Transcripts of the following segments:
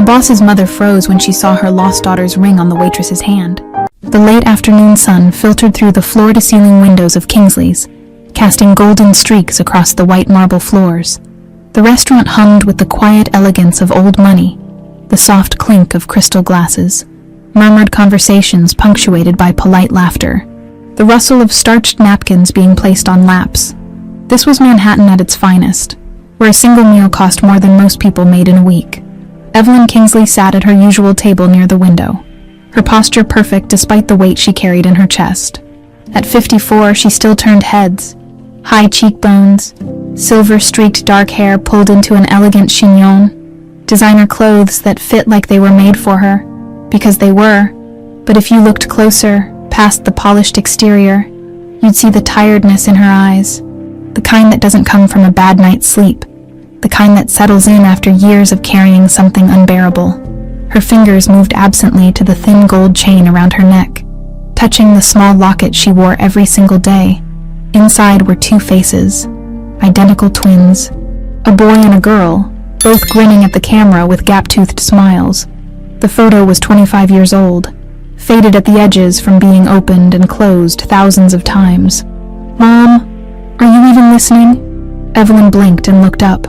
The boss's mother froze when she saw her lost daughter's ring on the waitress's hand. The late afternoon sun filtered through the floor-to-ceiling windows of Kingsley's, casting golden streaks across the white marble floors. The restaurant hummed with the quiet elegance of old money, the soft clink of crystal glasses, murmured conversations punctuated by polite laughter, the rustle of starched napkins being placed on laps. This was Manhattan at its finest, where a single meal cost more than most people made in a week. Evelyn Kingsley sat at her usual table near the window, her posture perfect despite the weight she carried in her chest. At 54, she still turned heads. High cheekbones, silver-streaked dark hair pulled into an elegant chignon, designer clothes that fit like they were made for her, because they were, but if you looked closer, past the polished exterior, you'd see the tiredness in her eyes, the kind that doesn't come from a bad night's sleep, the kind that settles in after years of carrying something unbearable. Her fingers moved absently to the thin gold chain around her neck, touching the small locket she wore every single day. Inside were two faces, identical twins, a boy and a girl, both grinning at the camera with gap-toothed smiles. The photo was 25 years old, faded at the edges from being opened and closed thousands of times. "Mom, are you even listening?" Evelyn blinked and looked up.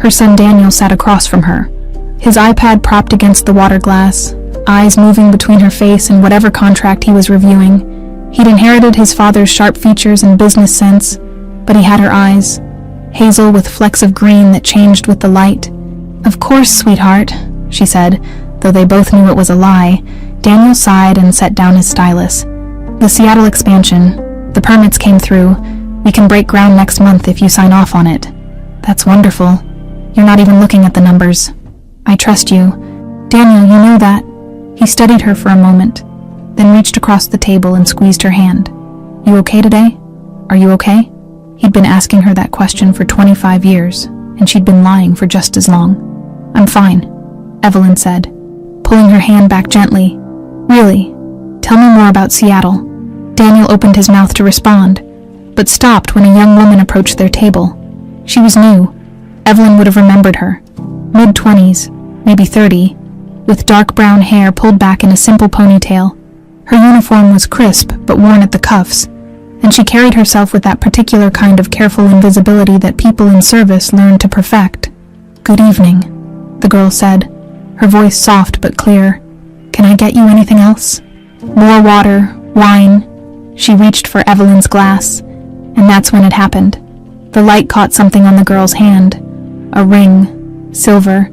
Her son Daniel sat across from her, his iPad propped against the water glass, eyes moving between her face and whatever contract he was reviewing. He'd inherited his father's sharp features and business sense, but he had her eyes, hazel with flecks of green that changed with the light. "Of course, sweetheart," she said, though they both knew it was a lie. Daniel sighed and set down his stylus. "The Seattle expansion. The permits came through. We can break ground next month if you sign off on it." "That's wonderful. You're not even looking at the numbers." "I trust you. Daniel, you know that." He studied her for a moment, then reached across the table and squeezed her hand. "You okay today? Are you okay?" He'd been asking her that question for 25 years, and she'd been lying for just as long. "I'm fine," Evelyn said, pulling her hand back gently. "Really? Tell me more about Seattle." Daniel opened his mouth to respond, but stopped when a young woman approached their table. She was new. Evelyn would have remembered her. Mid-20s, maybe 30, with dark brown hair pulled back in a simple ponytail. Her uniform was crisp but worn at the cuffs, and she carried herself with that particular kind of careful invisibility that people in service learn to perfect. "Good evening," the girl said, her voice soft but clear. "Can I get you anything else?" "More water, wine." She reached for Evelyn's glass, and that's when it happened. The light caught something on the girl's hand, a ring, silver,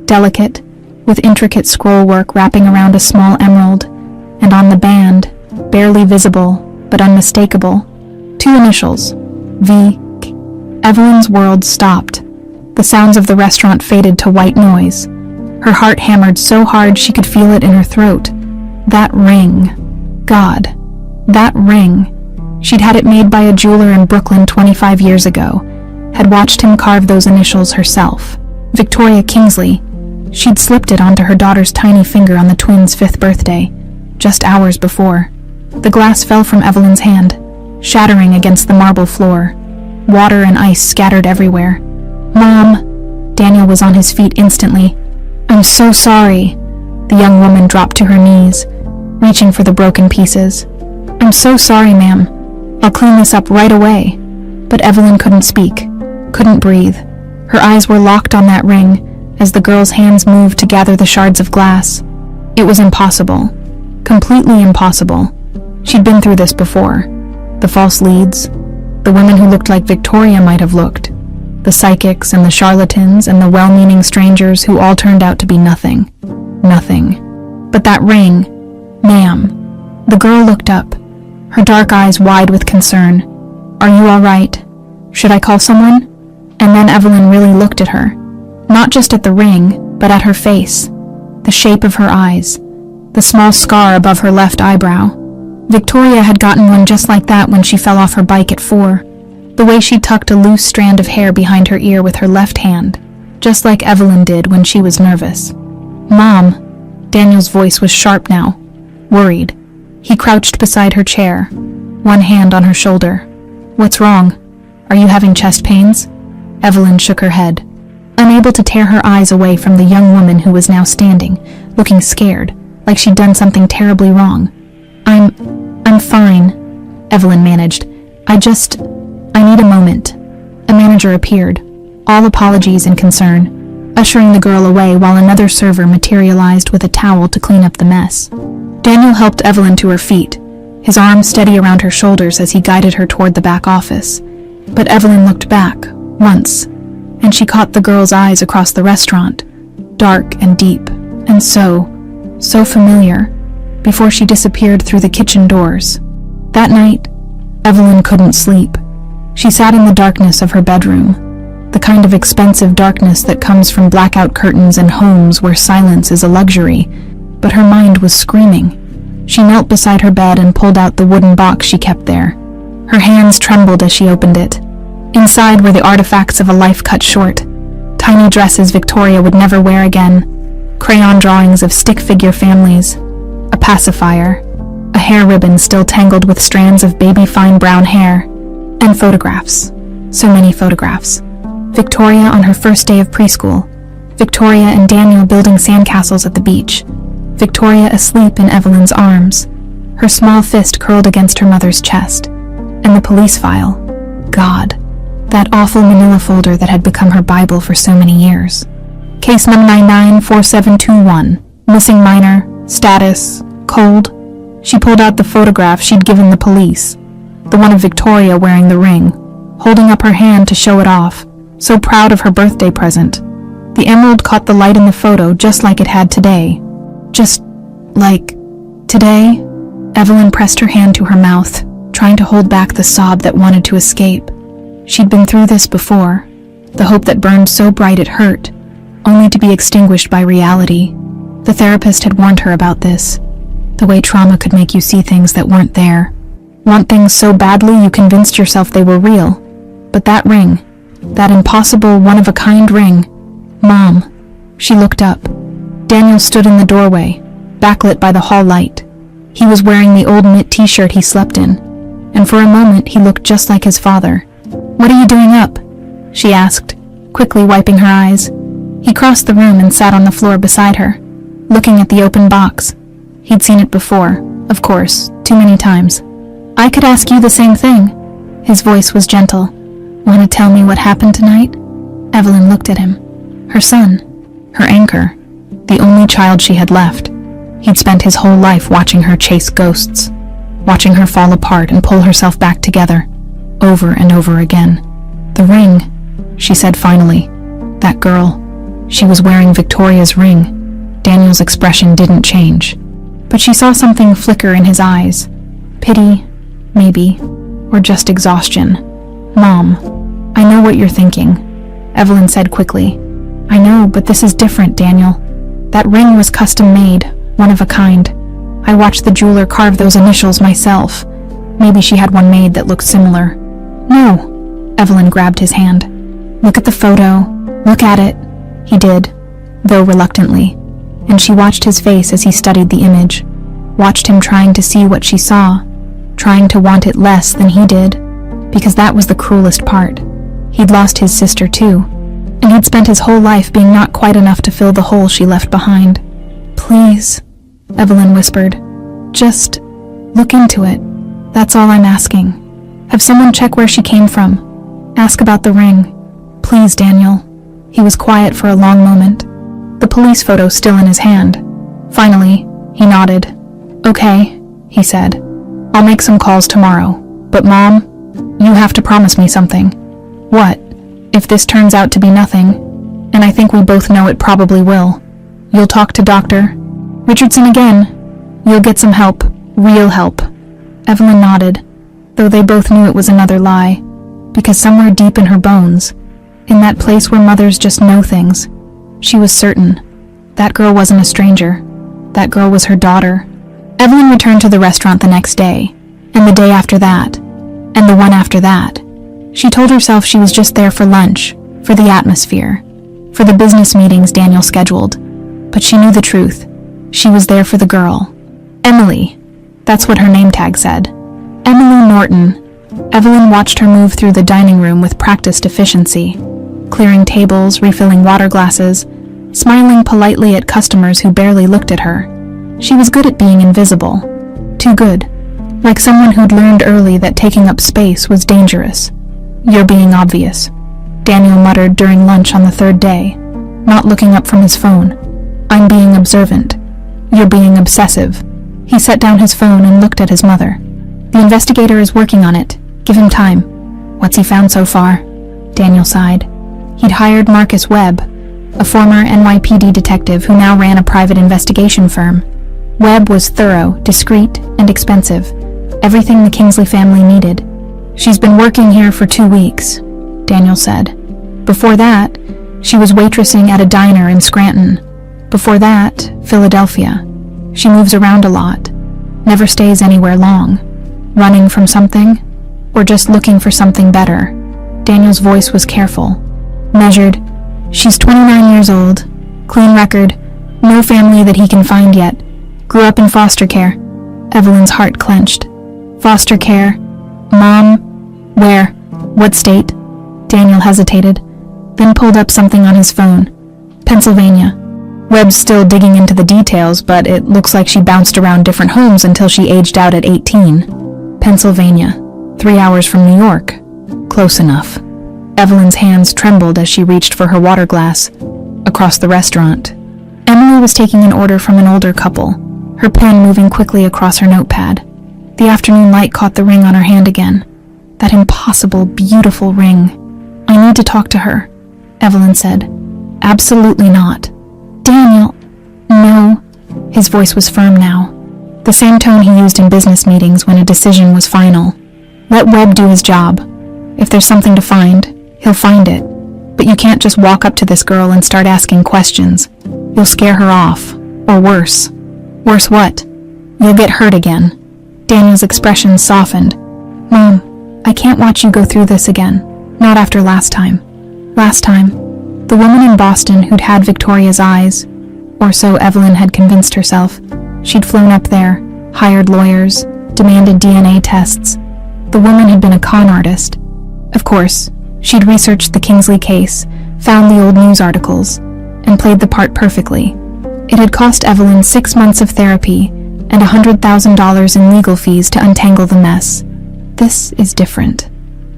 delicate, with intricate scrollwork wrapping around a small emerald, and on the band, barely visible but unmistakable, two initials, V. Evelyn's world stopped. The sounds of the restaurant faded to white noise. Her heart hammered so hard she could feel it in her throat. That ring. God. That ring. She'd had it made by a jeweler in Brooklyn 25 years ago, had watched him carve those initials herself. Victoria Kingsley. She'd slipped it onto her daughter's tiny finger on the twins' 5th birthday, just hours before. The glass fell from Evelyn's hand, shattering against the marble floor. Water and ice scattered everywhere. "Mom!" Daniel was on his feet instantly. "I'm so sorry." The young woman dropped to her knees, reaching for the broken pieces. "I'm so sorry, ma'am. I'll clean this up right away." But Evelyn couldn't speak, couldn't breathe. Her eyes were locked on that ring as the girl's hands moved to gather the shards of glass. It was impossible. Completely impossible. She'd been through this before. The false leads, the women who looked like Victoria might have looked, the psychics and the charlatans and the well-meaning strangers who all turned out to be nothing. Nothing. But that ring, ma'am. The girl looked up, her dark eyes wide with concern. "Are you all right? Should I call someone?" And then Evelyn really looked at her. Not just at the ring, but at her face, the shape of her eyes, the small scar above her left eyebrow. Victoria had gotten one just like that when she fell off her bike at 4, the way she tucked a loose strand of hair behind her ear with her left hand, just like Evelyn did when she was nervous. "Mom," Daniel's voice was sharp now, worried. He crouched beside her chair, one hand on her shoulder. "What's wrong? Are you having chest pains?" Evelyn shook her head. unable to tear her eyes away from the young woman who was now standing, looking scared, like she'd done something terribly wrong. I'm fine, Evelyn managed. I need a moment. A manager appeared, all apologies and concern, ushering the girl away while another server materialized with a towel to clean up the mess. Daniel helped Evelyn to her feet, his arm steady around her shoulders as he guided her toward the back office. But Evelyn looked back, once, and she caught the girl's eyes across the restaurant, dark and deep, and so familiar, before she disappeared through the kitchen doors. That night, Evelyn couldn't sleep. She sat in the darkness of her bedroom, the kind of expensive darkness that comes from blackout curtains and homes where silence is a luxury, but her mind was screaming. She knelt beside her bed and pulled out the wooden box she kept there. Her hands trembled as she opened it. Inside were the artifacts of a life cut short, tiny dresses Victoria would never wear again, crayon drawings of stick figure families, a pacifier, a hair ribbon still tangled with strands of baby-fine brown hair, and photographs. So many photographs. Victoria on her first day of preschool, Victoria and Daniel building sandcastles at the beach, Victoria asleep in Evelyn's arms, her small fist curled against her mother's chest, and the police file. God, that awful manila folder that had become her Bible for so many years. Case number 994721, missing minor, status, cold. She pulled out the photograph she'd given the police, the one of Victoria wearing the ring, holding up her hand to show it off, so proud of her birthday present. The emerald caught the light in the photo just like it had today. Just like today? Evelyn pressed her hand to her mouth, trying to hold back the sob that wanted to escape. She'd been through this before, the hope that burned so bright it hurt, only to be extinguished by reality. The therapist had warned her about this, the way trauma could make you see things that weren't there. Want things so badly you convinced yourself they were real. But that ring, that impossible one-of-a-kind ring, Mom. She looked up. Daniel stood in the doorway, backlit by the hall light. He was wearing the old knit t-shirt he slept in, and for a moment he looked just like his father. "What are you doing up?" she asked, quickly wiping her eyes. He crossed the room and sat on the floor beside her, looking at the open box. He'd seen it before, of course, too many times. "I could ask you the same thing." His voice was gentle. "Want to tell me what happened tonight?" Evelyn looked at him. Her son, her anchor, the only child she had left. He'd spent his whole life watching her chase ghosts, watching her fall apart and pull herself back together, over and over again. "The ring," she said finally. "That girl. She was wearing Victoria's ring." Daniel's expression didn't change, but she saw something flicker in his eyes. Pity, maybe, or just exhaustion. "Mom, I know what you're thinking," Evelyn said quickly. "I know, but this is different, Daniel. That ring was custom-made, one of a kind. I watched the jeweler carve those initials myself. Maybe she had one made that looked similar." "No," Evelyn grabbed his hand. "Look at the photo. Look at it." He did, though reluctantly, and she watched his face as he studied the image, watched him trying to see what she saw, trying to want it less than he did, because that was the cruelest part. He'd lost his sister too, and he'd spent his whole life being not quite enough to fill the hole she left behind. "Please," Evelyn whispered, "just look into it. That's all I'm asking. Have someone check where she came from. Ask about the ring. Please, Daniel." He was quiet for a long moment, the police photo still in his hand. Finally, he nodded. "Okay," he said. "I'll make some calls tomorrow. But Mom, you have to promise me something." "What?" "If this turns out to be nothing, and I think we both know it probably will, you'll talk to Dr. Richardson again. You'll get some help, real help." Evelyn nodded, though they both knew it was another lie, because somewhere deep in her bones, in that place where mothers just know things, she was certain. That girl wasn't a stranger. That girl was her daughter. Evelyn returned to the restaurant the next day, and the day after that, and the one after that. She told herself she was just there for lunch, for the atmosphere, for the business meetings Daniel scheduled. But she knew the truth. She was there for the girl. Emily. That's what her name tag said. Emily Norton. Evelyn watched her move through the dining room with practiced efficiency. clearing tables, refilling water glasses, smiling politely at customers who barely looked at her. She was good at being invisible. Too good. Like someone who'd learned early that taking up space was dangerous. "You're being obvious," Daniel muttered during lunch on the third day, not looking up from his phone. "I'm being observant. You're being obsessive." He set down his phone and looked at his mother. "The investigator is working on it. Give him time." "What's he found so far?" Daniel sighed. He'd hired Marcus Webb, a former NYPD detective who now ran a private investigation firm. Webb was thorough, discreet, and expensive. Everything the Kingsley family needed. "She's been working here for 2 weeks, Daniel said. Before that, she was waitressing at a diner in Scranton. Before that, Philadelphia. She moves around a lot, never stays anywhere long. Running from something, or just looking for something better." Daniel's voice was careful, measured. "She's 29 years old, clean record, no family that he can find yet. Grew up in foster care." Evelyn's heart clenched. "Foster care? Mom? Where? What state?" Daniel hesitated, then pulled up something on his phone. "Pennsylvania." Webb's still digging into the details, but it looks like she bounced around different homes until she aged out at 18. "Pennsylvania. 3 hours from New York. Close enough." Evelyn's hands trembled as she reached for her water glass. Across the restaurant, Emily was taking an order from an older couple, her pen moving quickly across her notepad. The afternoon light caught the ring on her hand again. That impossible, beautiful ring. "I need to talk to her," Evelyn said. "Absolutely not." "Daniel." "No." His voice was firm now, the same tone he used in business meetings when a decision was final. "Let Webb do his job. If there's something to find, he'll find it. But you can't just walk up to this girl and start asking questions. You'll scare her off. Or worse." "Worse what?" "You'll get hurt again." Daniel's expression softened. "Mom, I can't watch you go through this again. Not after last time." Last time, the woman in Boston who'd had Victoria's eyes, or so Evelyn had convinced herself. She'd flown up there, hired lawyers, demanded DNA tests. The woman had been a con artist. Of course, she'd researched the Kingsley case, found the old news articles, and played the part perfectly. It had cost Evelyn 6 months of therapy and $100,000 in legal fees to untangle the mess. "This is different,"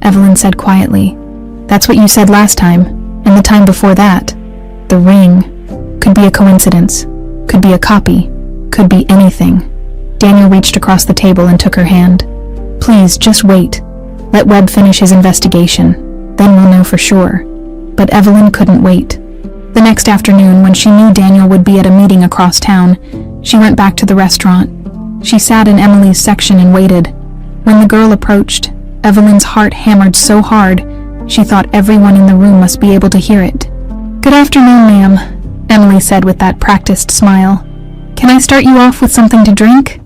Evelyn said quietly. "That's what you said last time, and the time before that. The ring. Could be a coincidence. Could be a copy. Could be anything." Daniel reached across the table and took her hand. "Please, just wait. Let Webb finish his investigation. Then we'll know for sure." But Evelyn couldn't wait. The next afternoon, when she knew Daniel would be at a meeting across town, she went back to the restaurant. She sat in Emily's section and waited. When the girl approached, Evelyn's heart hammered so hard, she thought everyone in the room must be able to hear it. "Good afternoon, ma'am," Emily said with that practiced smile. "Can I start you off with something to drink?"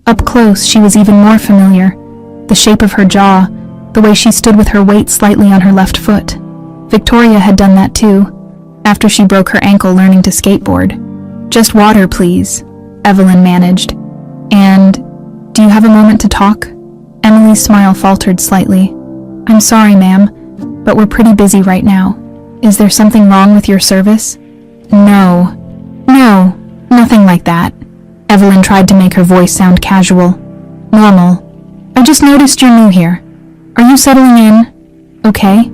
Up close, she was even more familiar. The shape of her jaw, the way she stood with her weight slightly on her left foot. Victoria had done that too, after she broke her ankle learning to skateboard. "Just water, please," Evelyn managed. "And, do you have a moment to talk?" Emily's smile faltered slightly. "I'm sorry, ma'am, but we're pretty busy right now. Is there something wrong with your service?" No, nothing like that." Evelyn tried to make her voice sound casual. "Normal. I just noticed you're new here. Are you settling in? Okay?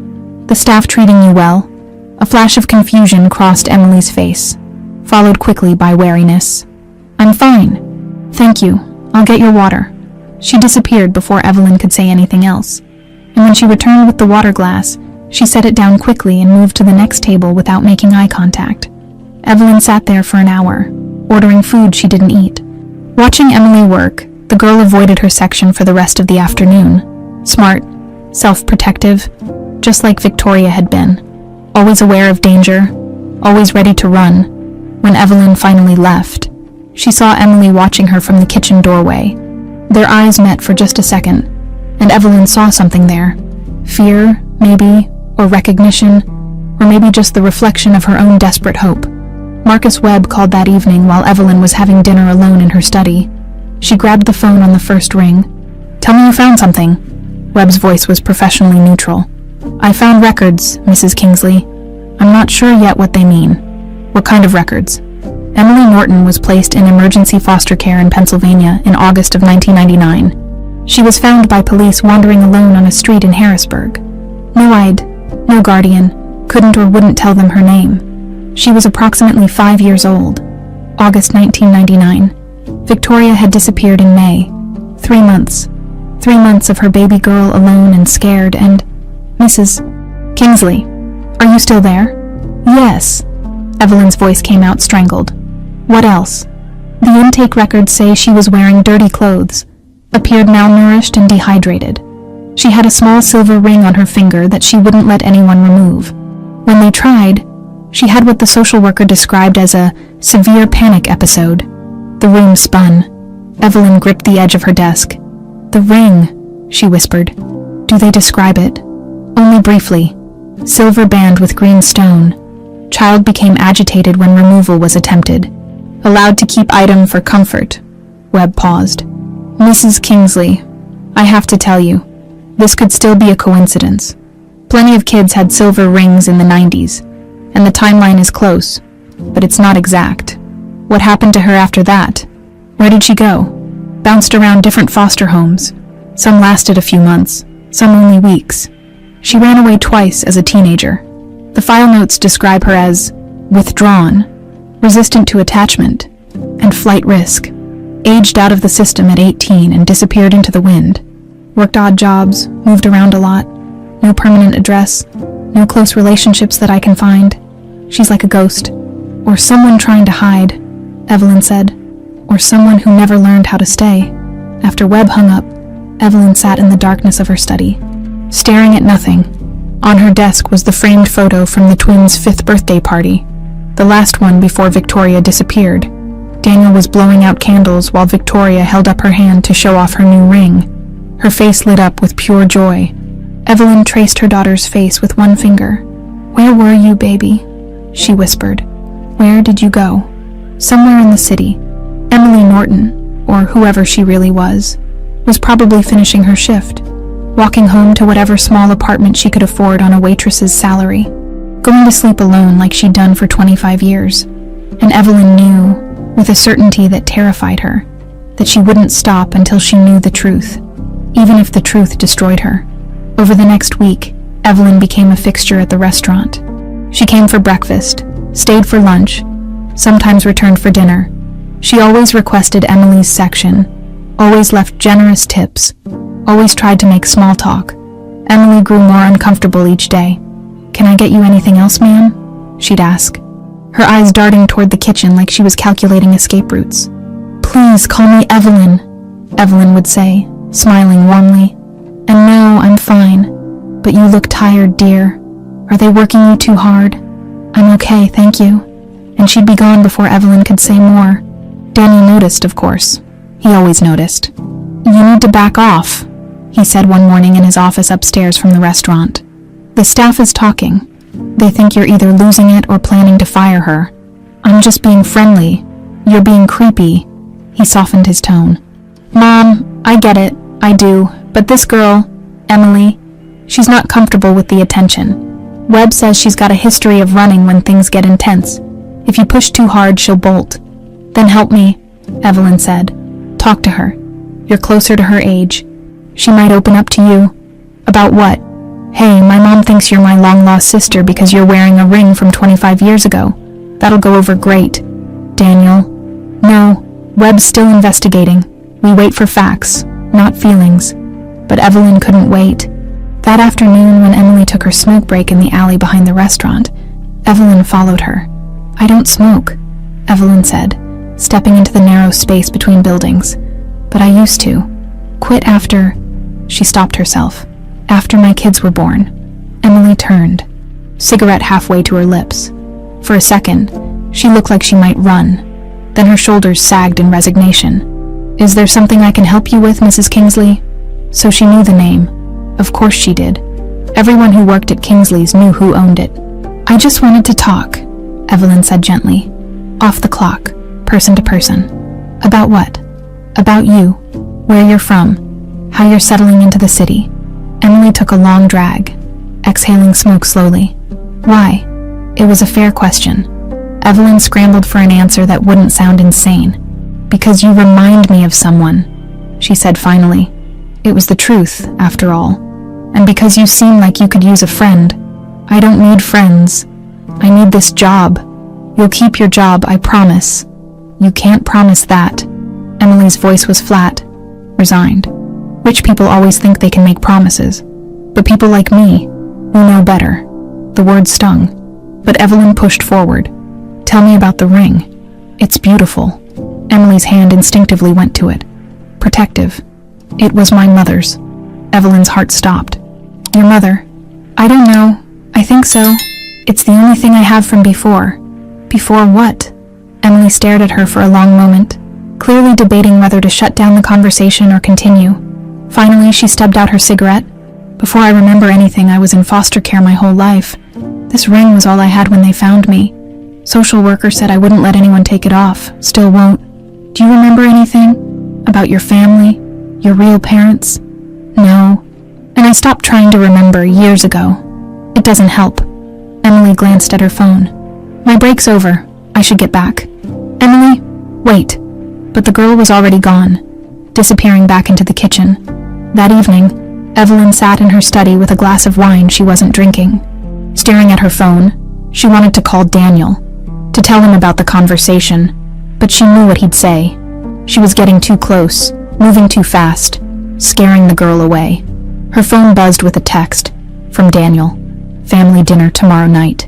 The staff treating you well?" A flash of confusion crossed Emily's face, followed quickly by wariness. "I'm fine. Thank you. I'll get your water." She disappeared before Evelyn could say anything else, and when she returned with the water glass, she set it down quickly and moved to the next table without making eye contact. Evelyn sat there for an hour, ordering food she didn't eat. Watching Emily work, the girl avoided her section for the rest of the afternoon. Smart, self-protective, just like Victoria had been. Always aware of danger, always ready to run. When Evelyn finally left, she saw Emily watching her from the kitchen doorway. Their eyes met for just a second, and Evelyn saw something there. Fear, maybe, or recognition, or maybe just the reflection of her own desperate hope. Marcus Webb called that evening while Evelyn was having dinner alone in her study. She grabbed the phone on the first ring. "Tell me you found something." Webb's voice was professionally neutral. "I found records, Mrs. Kingsley. I'm not sure yet what they mean. What kind of records? Emily Norton was placed in emergency foster care in Pennsylvania in August of 1999. She was found by police wandering alone on a street in Harrisburg. No guardian, couldn't or wouldn't tell them her name. She was approximately 5 years old. August 1999. Victoria had disappeared in May. 3 months. 3 months of her baby girl alone and scared, and Mrs. Kingsley, are you still there? Yes. Evelyn's voice came out strangled. What else? The intake records say she was wearing dirty clothes, appeared malnourished and dehydrated. She had a small silver ring on her finger that she wouldn't let anyone remove. When they tried, she had what the social worker described as a severe panic episode. The room spun. Evelyn gripped the edge of her desk. The ring, she whispered. Do they describe it? Only briefly. Silver band with green stone. Child became agitated when removal was attempted. Allowed to keep item for comfort. Webb paused. Mrs. Kingsley, I have to tell you, this could still be a coincidence. Plenty of kids had silver rings in the 90s, and the timeline is close, but it's not exact. What happened to her after that? Where did she go? Bounced around different foster homes. Some lasted a few months, some only weeks. She ran away twice as a teenager. The file notes describe her as withdrawn, resistant to attachment, and flight risk. Aged out of the system at 18 and disappeared into the wind. Worked odd jobs, moved around a lot. No permanent address, no close relationships that I can find. She's like a ghost. Or someone trying to hide, Evelyn said. Or someone who never learned how to stay. After Webb hung up, Evelyn sat in the darkness of her study, staring at nothing. On her desk was the framed photo from the twins' 5th birthday party, the last one before Victoria disappeared. Daniel was blowing out candles while Victoria held up her hand to show off her new ring. Her face lit up with pure joy. Evelyn traced her daughter's face with one finger. Where were you, baby? She whispered. Where did you go? Somewhere in the city. Emily Norton, or whoever she really was probably finishing her shift, walking home to whatever small apartment she could afford on a waitress's salary, going to sleep alone like she'd done for 25 years. And Evelyn knew, with a certainty that terrified her, that she wouldn't stop until she knew the truth, even if the truth destroyed her. Over the next week, Evelyn became a fixture at the restaurant. She came for breakfast, stayed for lunch, sometimes returned for dinner. She always requested Emily's section, always left generous tips, always tried to make small talk. Emily grew more uncomfortable each day. Can I get you anything else, ma'am? She'd ask, her eyes darting toward the kitchen like she was calculating escape routes. Please call me Evelyn, Evelyn would say, smiling warmly. And no, I'm fine. But you look tired, dear. Are they working you too hard? I'm okay, thank you. And she'd be gone before Evelyn could say more. Daniel noticed, of course. He always noticed. You need to back off, he said one morning in his office upstairs from the restaurant. The staff is talking. They think you're either losing it or planning to fire her. I'm just being friendly. You're being creepy. He softened his tone. Mom, I get it. I do. But this girl, Emily, she's not comfortable with the attention. Webb says she's got a history of running when things get intense. If you push too hard, she'll bolt. Then help me, Evelyn said. Talk to her. You're closer to her age. She might open up to you. About what? Hey, my mom thinks you're my long-lost sister because you're wearing a ring from 25 years ago. That'll go over great. Daniel. No, Webb's still investigating. We wait for facts, not feelings. But Evelyn couldn't wait. That afternoon, when Emily took her smoke break in the alley behind the restaurant, Evelyn followed her. I don't smoke, Evelyn said, stepping into the narrow space between buildings. But I used to. Quit after... She stopped herself. After my kids were born. Emily turned, cigarette halfway to her lips. For a second, she looked like she might run. Then her shoulders sagged in resignation. Is there something I can help you with, Mrs. Kingsley? So she knew the name. Of course she did. Everyone who worked at Kingsley's knew who owned it. I just wanted to talk, Evelyn said gently. Off the clock, person to person. About what? About you, where you're from, how you're settling into the city. Emily took a long drag, exhaling smoke slowly. Why? It was a fair question. Evelyn scrambled for an answer that wouldn't sound insane. "Because you remind me of someone," she said finally. It was the truth, after all. "And because you seem like you could use a friend." "I don't need friends. I need this job." "You'll keep your job, I promise." "You can't promise that." Emily's voice was flat, resigned. Rich people always think they can make promises. But people like me, we know better. The word stung. But Evelyn pushed forward. "Tell me about the ring. It's beautiful." Emily's hand instinctively went to it. Protective. "It was my mother's." Evelyn's heart stopped. "Your mother?" "I don't know. I think so. It's the only thing I have from before." "Before what?" Emily stared at her for a long moment, clearly debating whether to shut down the conversation or continue. Finally, she stubbed out her cigarette. "Before I remember anything, I was in foster care my whole life. This ring was all I had when they found me. Social worker said I wouldn't let anyone take it off, still won't. Do you remember anything? About your family? Your real parents?" "No. And I stopped trying to remember years ago. It doesn't help." Emily glanced at her phone. "My break's over. I should get back." "Emily, wait." But the girl was already gone, disappearing back into the kitchen. That evening, Evelyn sat in her study with a glass of wine she wasn't drinking. Staring at her phone, she wanted to call Daniel, to tell him about the conversation, but she knew what he'd say. She was getting too close, moving too fast, scaring the girl away. Her phone buzzed with a text from Daniel. "Family dinner tomorrow night.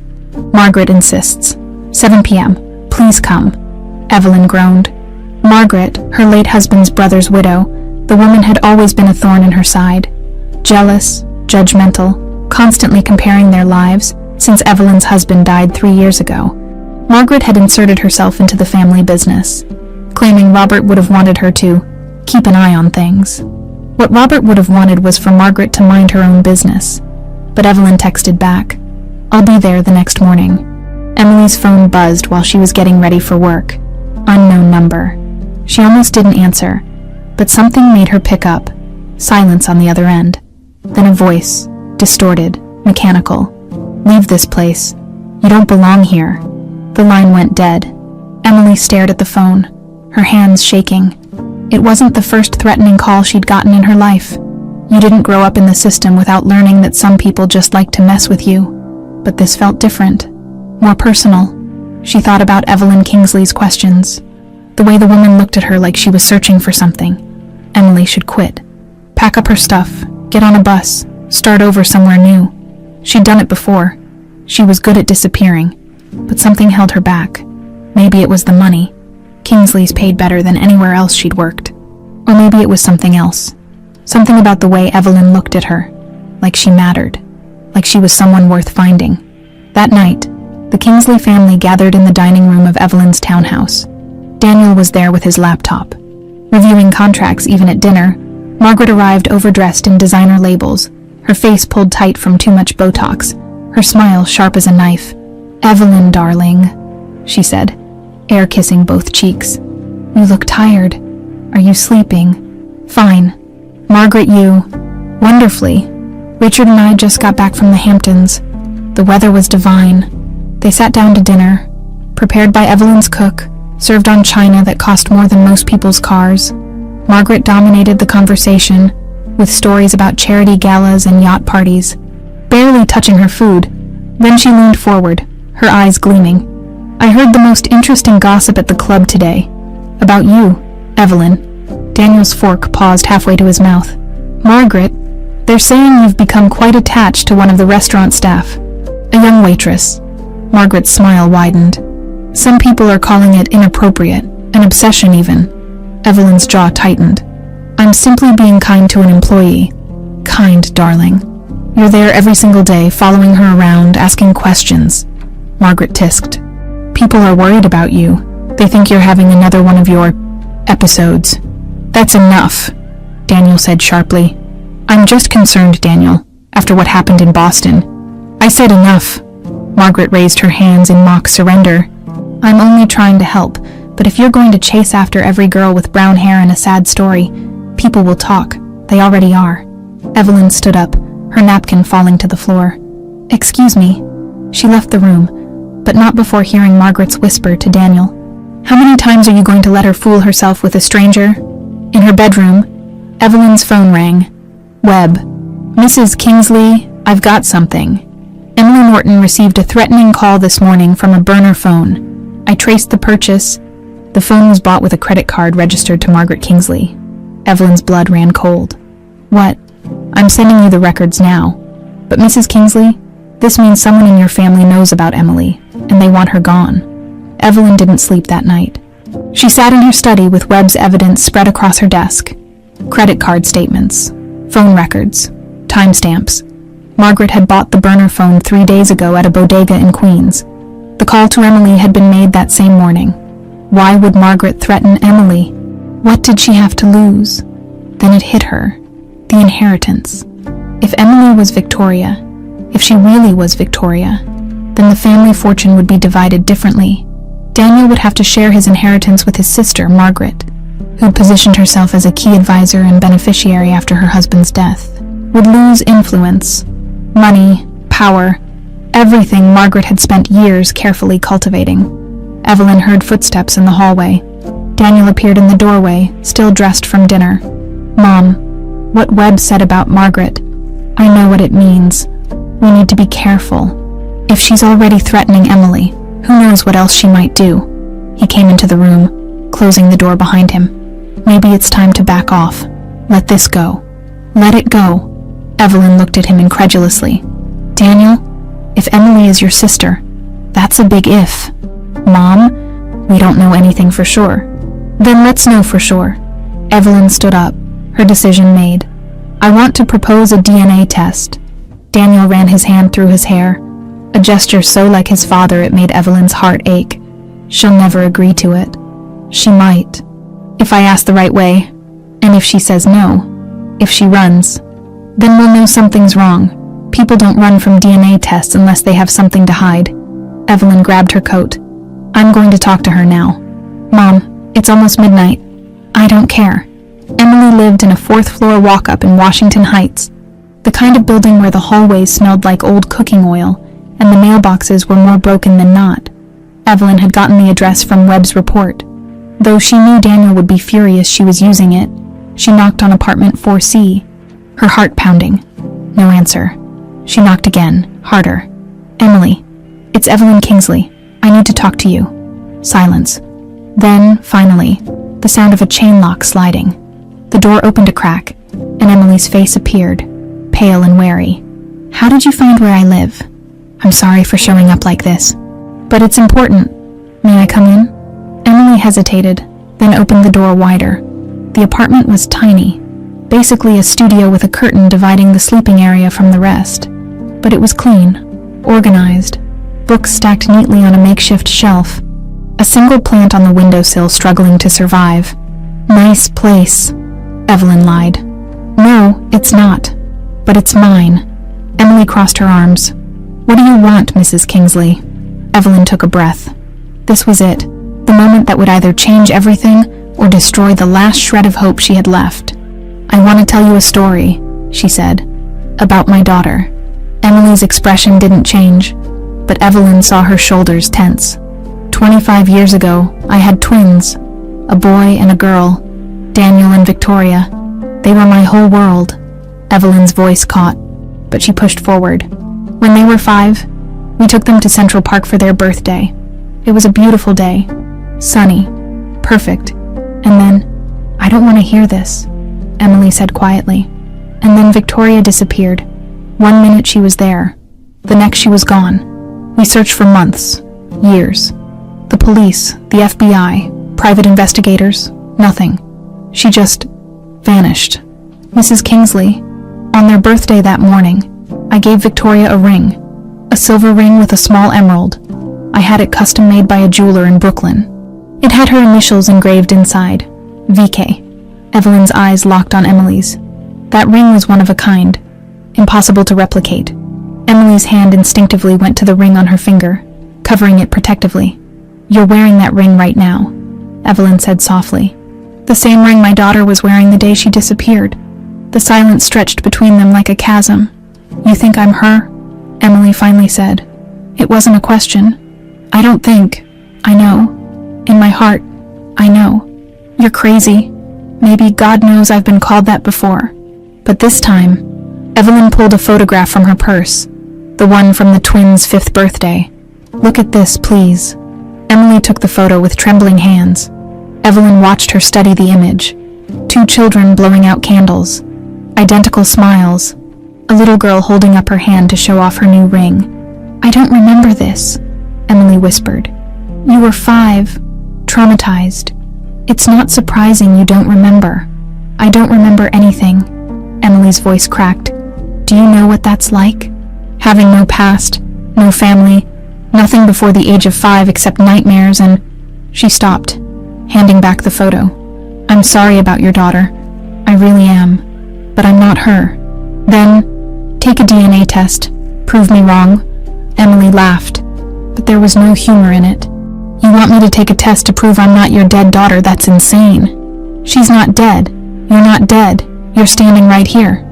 Margaret insists. 7 p.m. Please come." Evelyn groaned. Margaret, her late husband's brother's widow, the woman had always been a thorn in her side. Jealous, judgmental, constantly comparing their lives since Evelyn's husband died 3 years ago. Margaret had inserted herself into the family business, claiming Robert would have wanted her to keep an eye on things. What Robert would have wanted was for Margaret to mind her own business. But Evelyn texted back, "I'll be there the next morning." Emily's phone buzzed while she was getting ready for work. Unknown number. She almost didn't answer, but something made her pick up. Silence on the other end. Then a voice, distorted, mechanical. "Leave this place. You don't belong here." The line went dead. Emily stared at the phone, her hands shaking. It wasn't the first threatening call she'd gotten in her life. You didn't grow up in the system without learning that some people just like to mess with you. But this felt different, more personal. She thought about Evelyn Kingsley's questions, the way the woman looked at her like she was searching for something. Emily should quit. Pack up her stuff, get on a bus, start over somewhere new. She'd done it before. She was good at disappearing, but something held her back. Maybe it was the money. Kingsley's paid better than anywhere else she'd worked. Or maybe it was something else. Something about the way Evelyn looked at her, like she mattered, like she was someone worth finding. That night, the Kingsley family gathered in the dining room of Evelyn's townhouse. Daniel was there with his laptop, reviewing contracts even at dinner. Margaret arrived overdressed in designer labels, her face pulled tight from too much Botox, her smile sharp as a knife. "Evelyn, darling," she said, air kissing both cheeks. "You look tired. Are you sleeping?" "Fine. Margaret, you..." "Wonderfully. Richard and I just got back from the Hamptons. The weather was divine." They sat down to dinner, prepared by Evelyn's cook, served on china that cost more than most people's cars. Margaret dominated the conversation, with stories about charity galas and yacht parties, barely touching her food. Then she leaned forward, her eyes gleaming. "I heard the most interesting gossip at the club today. About you, Evelyn." Daniel's fork paused halfway to his mouth. "Margaret, they're saying you've become quite attached to one of the restaurant staff. A young waitress." Margaret's smile widened. "Some people are calling it inappropriate, an obsession even." Evelyn's jaw tightened. "I'm simply being kind to an employee." "Kind, darling. You're there every single day, following her around, asking questions." Margaret tisked. "People are worried about you. They think you're having another one of your episodes." "That's enough," Daniel said sharply. "I'm just concerned, Daniel, after what happened in Boston." "I said enough." Margaret raised her hands in mock surrender. "I'm only trying to help, but if you're going to chase after every girl with brown hair and a sad story, people will talk. They already are." Evelyn stood up, her napkin falling to the floor. "Excuse me." She left the room, but not before hearing Margaret's whisper to Daniel. "How many times are you going to let her fool herself with a stranger?" In her bedroom, Evelyn's phone rang. Webb. "Mrs. Kingsley, I've got something. Emily Norton received a threatening call this morning from a burner phone. I traced the purchase. The phone was bought with a credit card registered to Margaret Kingsley." Evelyn's blood ran cold. "What?" "I'm sending you the records now. But Mrs. Kingsley, this means someone in your family knows about Emily, and they want her gone." Evelyn didn't sleep that night. She sat in her study with Webb's evidence spread across her desk. Credit card statements, phone records, timestamps. Margaret had bought the burner phone 3 days ago at a bodega in Queens. The call to Emily had been made that same morning. Why would Margaret threaten Emily? What did she have to lose? Then it hit her. The inheritance. If Emily was Victoria, if she really was Victoria, then the family fortune would be divided differently. Daniel would have to share his inheritance with his sister, Margaret, who'd positioned herself as a key advisor and beneficiary after her husband's death, would lose influence, money, power, everything Margaret had spent years carefully cultivating. Evelyn heard footsteps in the hallway. Daniel appeared in the doorway, still dressed from dinner. "Mom, what Webb said about Margaret, I know what it means. We need to be careful. If she's already threatening Emily, who knows what else she might do?" He came into the room, closing the door behind him. "Maybe it's time to back off. Let this go." "Let it go?" Evelyn looked at him incredulously. "Daniel, if Emily is your sister, that's a big if." "Mom, we don't know anything for sure." "Then let's know for sure." Evelyn stood up, her decision made. "I want to propose a DNA test." Daniel ran his hand through his hair, a gesture so like his father it made Evelyn's heart ache. "She'll never agree to it." "She might. If I ask the right way, and if she says no, if she runs, then we'll know something's wrong. People don't run from DNA tests unless they have something to hide." Evelyn grabbed her coat. "I'm going to talk to her now." "Mom, it's almost midnight." "I don't care." Emily lived in a 4th-floor walk-up in Washington Heights, the kind of building where the hallways smelled like old cooking oil and the mailboxes were more broken than not. Evelyn had gotten the address from Webb's report. Though she knew Daniel would be furious she was using it, she knocked on apartment 4C, her heart pounding. No answer. She knocked again, harder. "Emily, it's Evelyn Kingsley. I need to talk to you." Silence. Then, finally, the sound of a chain lock sliding. The door opened a crack, and Emily's face appeared, pale and wary. "How did you find where I live? I'm sorry for showing up like this, but it's important. May I come in?" Emily hesitated, then opened the door wider. The apartment was tiny, basically a studio with a curtain dividing the sleeping area from the rest. But it was clean, organized, books stacked neatly on a makeshift shelf, a single plant on the windowsill struggling to survive. "Nice place," Evelyn lied. "No, it's not. But it's mine." Emily crossed her arms. "What do you want, Mrs. Kingsley?" Evelyn took a breath. This was it, the moment that would either change everything or destroy the last shred of hope she had left. "I want to tell you a story," she said, "about my daughter." Emily's expression didn't change, but Evelyn saw her shoulders tense. 25 years ago, I had twins, a boy and a girl, Daniel and Victoria. They were my whole world. Evelyn's voice caught, but she pushed forward. When they were 5, we took them to Central Park for their birthday. It was a beautiful day, sunny, perfect. And then, "I don't want to hear this," Emily said quietly. And then Victoria disappeared. 1 minute she was there, the next she was gone. We searched for months, years. The police, the FBI, private investigators, nothing. She just vanished. Mrs. Kingsley, on their birthday that morning, I gave Victoria a ring, a silver ring with a small emerald. I had it custom made by a jeweler in Brooklyn. It had her initials engraved inside, VK. Evelyn's eyes locked on Emily's. That ring was one of a kind, impossible to replicate. Emily's hand instinctively went to the ring on her finger, covering it protectively. "You're wearing that ring right now," Evelyn said softly. "The same ring my daughter was wearing the day she disappeared." The silence stretched between them like a chasm. "You think I'm her?" Emily finally said. It wasn't a question. I don't think. I know. In my heart, I know. You're crazy. Maybe God knows I've been called that before. But this time, Evelyn pulled a photograph from her purse, the one from the twins' 5th birthday. Look at this, please. Emily took the photo with trembling hands. Evelyn watched her study the image. 2 children blowing out candles. Identical smiles. A little girl holding up her hand to show off her new ring. I don't remember this, Emily whispered. You were 5, traumatized. It's not surprising you don't remember. I don't remember anything. Emily's voice cracked. Do you know what that's like? Having no past, no family, nothing before the age of 5 except nightmares and... She stopped, handing back the photo. I'm sorry about your daughter. I really am. But I'm not her. Then, take a DNA test. Prove me wrong. Emily laughed, but there was no humor in it. You want me to take a test to prove I'm not your dead daughter? That's insane. She's not dead. You're not dead. You're standing right here.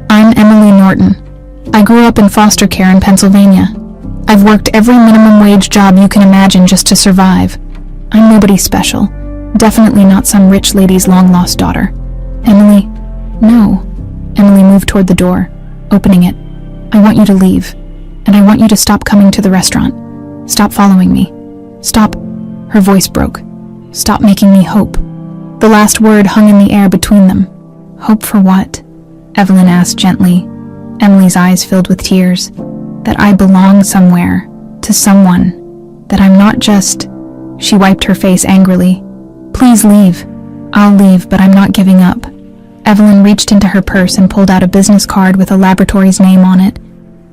I'm Emily Norton. I grew up in foster care in Pennsylvania. I've worked every minimum wage job you can imagine just to survive. I'm nobody special. Definitely not some rich lady's long-lost daughter. Emily, no. Emily moved toward the door, opening it. I want you to leave, and I want you to stop coming to the restaurant. Stop following me. Stop. Her voice broke. Stop making me hope. The last word hung in the air between them. Hope for what? Evelyn asked gently. Emily's eyes filled with tears. That I belong somewhere, to someone. That I'm not just... She wiped her face angrily. Please leave. I'll leave, but I'm not giving up. Evelyn reached into her purse and pulled out a business card with a laboratory's name on it.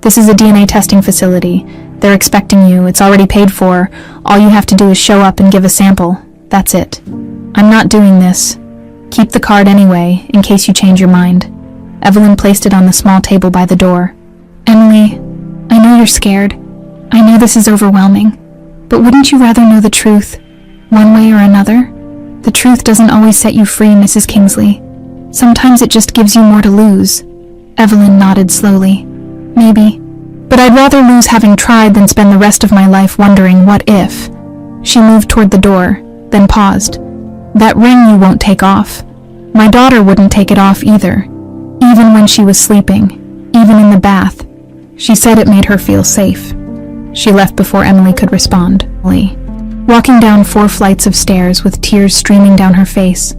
This is a DNA testing facility. They're expecting you. It's already paid for. All you have to do is show up and give a sample. That's it. I'm not doing this. Keep the card anyway, in case you change your mind. Evelyn placed it on the small table by the door. Emily, I know you're scared. I know this is overwhelming. But wouldn't you rather know the truth, one way or another? The truth doesn't always set you free, Mrs. Kingsley. Sometimes it just gives you more to lose. Evelyn nodded slowly. Maybe. But I'd rather lose having tried than spend the rest of my life wondering what if. She moved toward the door, then paused. That ring you won't take off. My daughter wouldn't take it off either. Even when she was sleeping. Even in the bath. She said it made her feel safe. She left before Emily could respond. Walking down 4 flights of stairs with tears streaming down her face,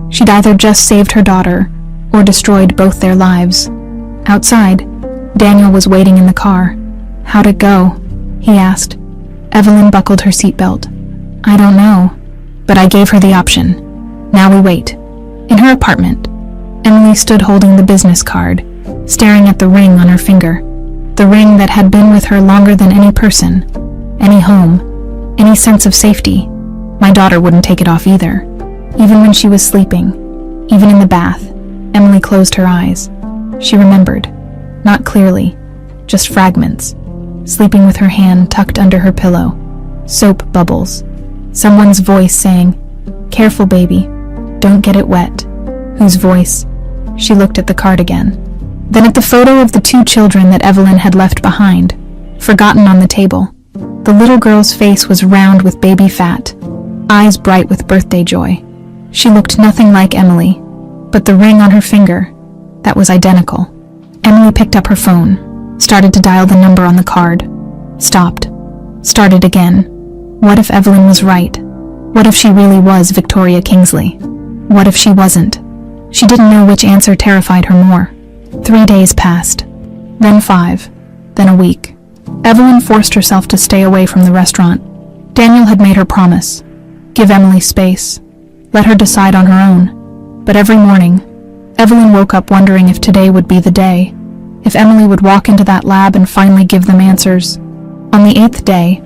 she'd either just saved her daughter or destroyed both their lives. Outside, Daniel was waiting in the car. How'd it go? He asked. Evelyn buckled her seatbelt. I don't know, but I gave her the option. Now we wait. In her apartment, Emily stood holding the business card, staring at the ring on her finger. The ring that had been with her longer than any person, any home, any sense of safety. My daughter wouldn't take it off either. Even when she was sleeping, even in the bath, Emily closed her eyes. She remembered. Not clearly, just fragments. Sleeping with her hand tucked under her pillow. Soap bubbles. Someone's voice saying, "Careful, baby. Don't get it wet." Whose voice? She looked at the card again. Then at the photo of the 2 children that Evelyn had left behind, forgotten on the table. The little girl's face was round with baby fat, eyes bright with birthday joy. She looked nothing like Emily, but the ring on her finger, that was identical. Emily picked up her phone, started to dial the number on the card, stopped, started again. What if Evelyn was right? What if she really was Victoria Kingsley? What if she wasn't? She didn't know which answer terrified her more. 3 days passed, then 5, then a week. Evelyn forced herself to stay away from the restaurant. Daniel had made her promise. Give Emily space. Let her decide on her own. But every morning, Evelyn woke up wondering if today would be the day. If Emily would walk into that lab and finally give them answers. On the 8th day,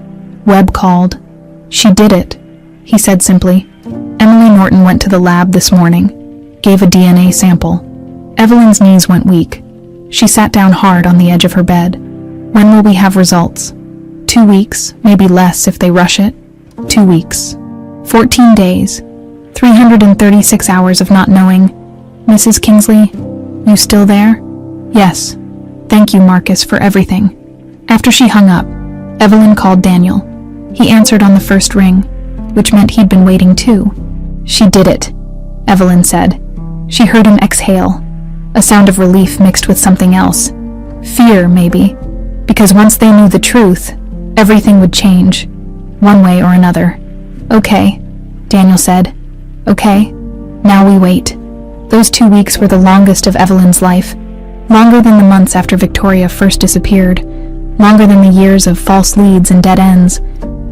Webb called. She did it, he said simply. Emily Norton went to the lab this morning, gave a DNA sample. Evelyn's knees went weak. She sat down hard on the edge of her bed. When will we have results? 2 weeks, maybe less if they rush it. 2 weeks. 14 days. 336 hours of not knowing. Mrs. Kingsley, you still there? Yes. Thank you, Marcus, for everything. After she hung up, Evelyn called Daniel. He answered on the first ring, which meant he'd been waiting too. "She did it," Evelyn said. She heard him exhale, a sound of relief mixed with something else. Fear, maybe, because once they knew the truth, everything would change, one way or another. "Okay," Daniel said. "Okay, now we wait." Those 2 weeks were the longest of Evelyn's life, longer than the months after Victoria first disappeared, longer than the years of false leads and dead ends,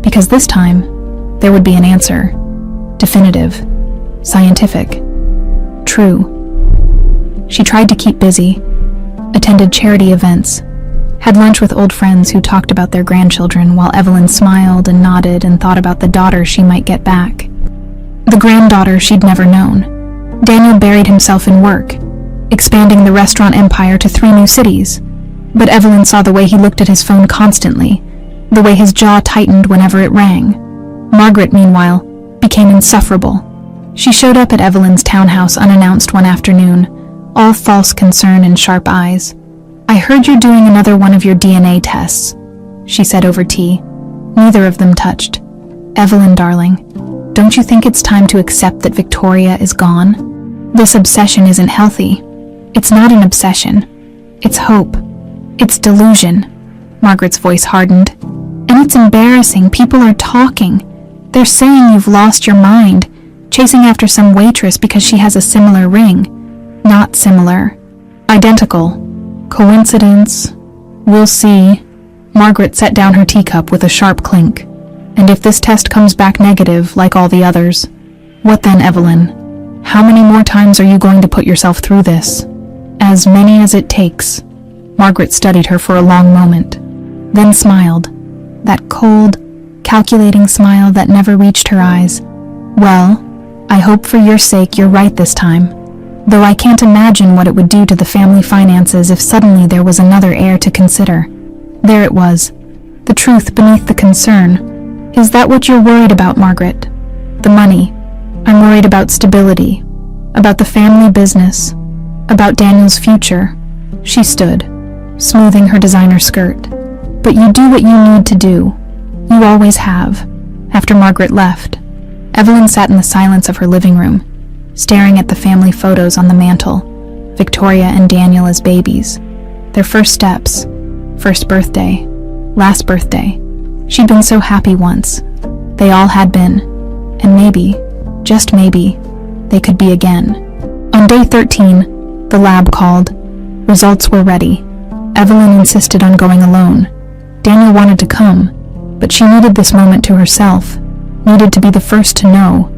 because this time, there would be an answer. Definitive. Scientific. True. She tried to keep busy, attended charity events, had lunch with old friends who talked about their grandchildren while Evelyn smiled and nodded and thought about the daughter she might get back. The granddaughter she'd never known. Daniel buried himself in work, expanding the restaurant empire to 3 new cities. But Evelyn saw the way he looked at his phone constantly, the way his jaw tightened whenever it rang. Margaret, meanwhile, became insufferable. She showed up at Evelyn's townhouse unannounced one afternoon, all false concern and sharp eyes. "I heard you're doing another one of your DNA tests," she said over tea. Neither of them touched. "Evelyn, darling, don't you think it's time to accept that Victoria is gone? This obsession isn't healthy. It's not an obsession. It's hope. It's delusion." Margaret's voice hardened. "And it's embarrassing. People are talking. They're saying you've lost your mind, chasing after some waitress because she has a similar ring. Not similar. Identical. Coincidence? We'll see." Margaret set down her teacup with a sharp clink. "And if this test comes back negative, like all the others, what then, Evelyn? How many more times are you going to put yourself through this?" "As many as it takes." Margaret studied her for a long moment, then smiled, that cold, calculating smile that never reached her eyes. "Well, I hope for your sake you're right this time, though I can't imagine what it would do to the family finances if suddenly there was another heir to consider." There it was, the truth beneath the concern. "Is that what you're worried about, Margaret? The money? I'm worried about stability, about the family business, about Daniel's future." She stood, smoothing her designer skirt. "But you do what you need to do. You always have." After Margaret left, Evelyn sat in the silence of her living room, staring at the family photos on the mantel, Victoria and Daniel as babies. Their first steps, first birthday, last birthday. She'd been so happy once. They all had been. And maybe, just maybe, they could be again. On day 13, the lab called. Results were ready. Evelyn insisted on going alone. Daniel wanted to come, but she needed this moment to herself, needed to be the first to know,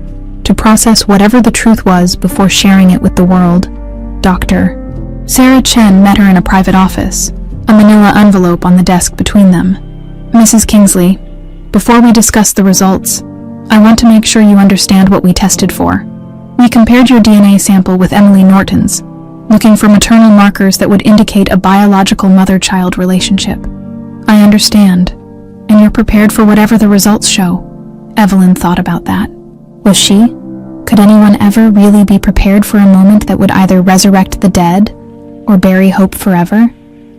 to process whatever the truth was before sharing it with the world. Dr. Sarah Chen met her in a private office, a manila envelope on the desk between them. "Mrs. Kingsley, before we discuss the results, I want to make sure you understand what we tested for. We compared your DNA sample with Emily Norton's, looking for maternal markers that would indicate a biological mother-child relationship. I understand, and you're prepared for whatever the results show." Evelyn thought about that. Was she? Could anyone ever really be prepared for a moment that would either resurrect the dead or bury hope forever?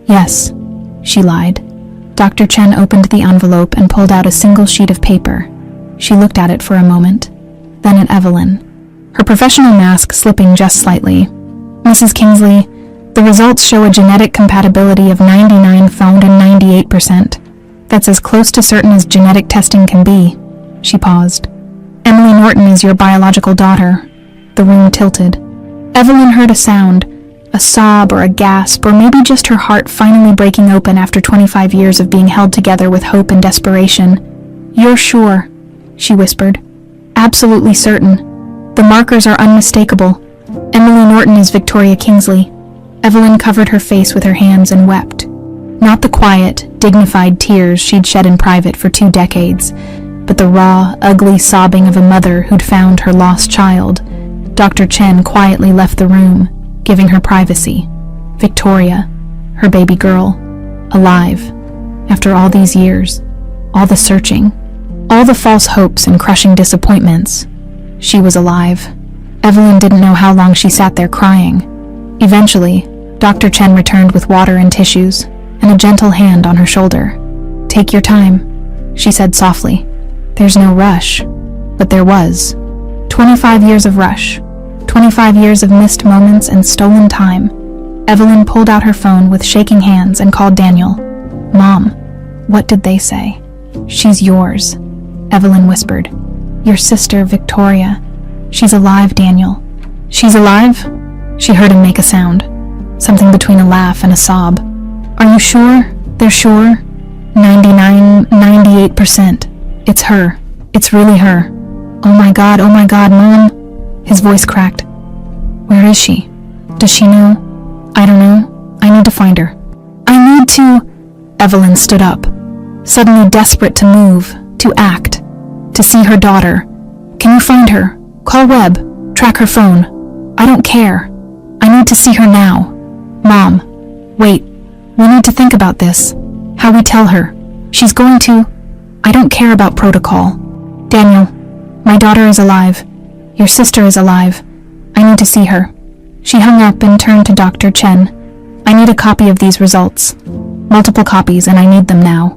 "Yes," she lied. Dr. Chen opened the envelope and pulled out a single sheet of paper. She looked at it for a moment, then at Evelyn, her professional mask slipping just slightly. "Mrs. Kingsley, the results show a genetic compatibility of 99 found and 98%. That's as close to certain as genetic testing can be." She paused. "Emily Norton is your biological daughter." The room tilted. Evelyn heard a sound, a sob or a gasp, or maybe just her heart finally breaking open after 25 years of being held together with hope and desperation. "You're sure?" she whispered. "Absolutely certain. The markers are unmistakable. Emily Norton is Victoria Kingsley." Evelyn covered her face with her hands and wept. Not the quiet, dignified tears she'd shed in private for 2 decades, but the raw, ugly sobbing of a mother who'd found her lost child. Dr. Chen quietly left the room, giving her privacy. Victoria, her baby girl, alive. After all these years, all the searching, all the false hopes and crushing disappointments, she was alive. Evelyn didn't know how long she sat there crying. Eventually, Dr. Chen returned with water and tissues, and a gentle hand on her shoulder. "Take your time," she said softly. There's no rush, but there was. 25 years of rush. 25 years of missed moments and stolen time. Evelyn pulled out her phone with shaking hands and called Daniel. "Mom, what did they say?" "She's yours," Evelyn whispered. "Your sister, Victoria. She's alive, Daniel." "She's alive?" She heard him make a sound. Something between a laugh and a sob. "Are you sure? They're sure?" 98%. It's her. It's really her." Oh my God, Mom." His voice cracked. "Where is she? Does she know?" "I don't know. I need to find her." "I need to..." Evelyn stood up, suddenly desperate to move, to act, to see her daughter. "Can you find her? Call Webb. Track her phone. I don't care. I need to see her now." "Mom, wait. We need to think about this. How we tell her. She's going to..." "I don't care about protocol. Daniel, my daughter is alive. Your sister is alive. I need to see her." She hung up and turned to Dr. Chen. "I need a copy of these results. Multiple copies, and I need them now."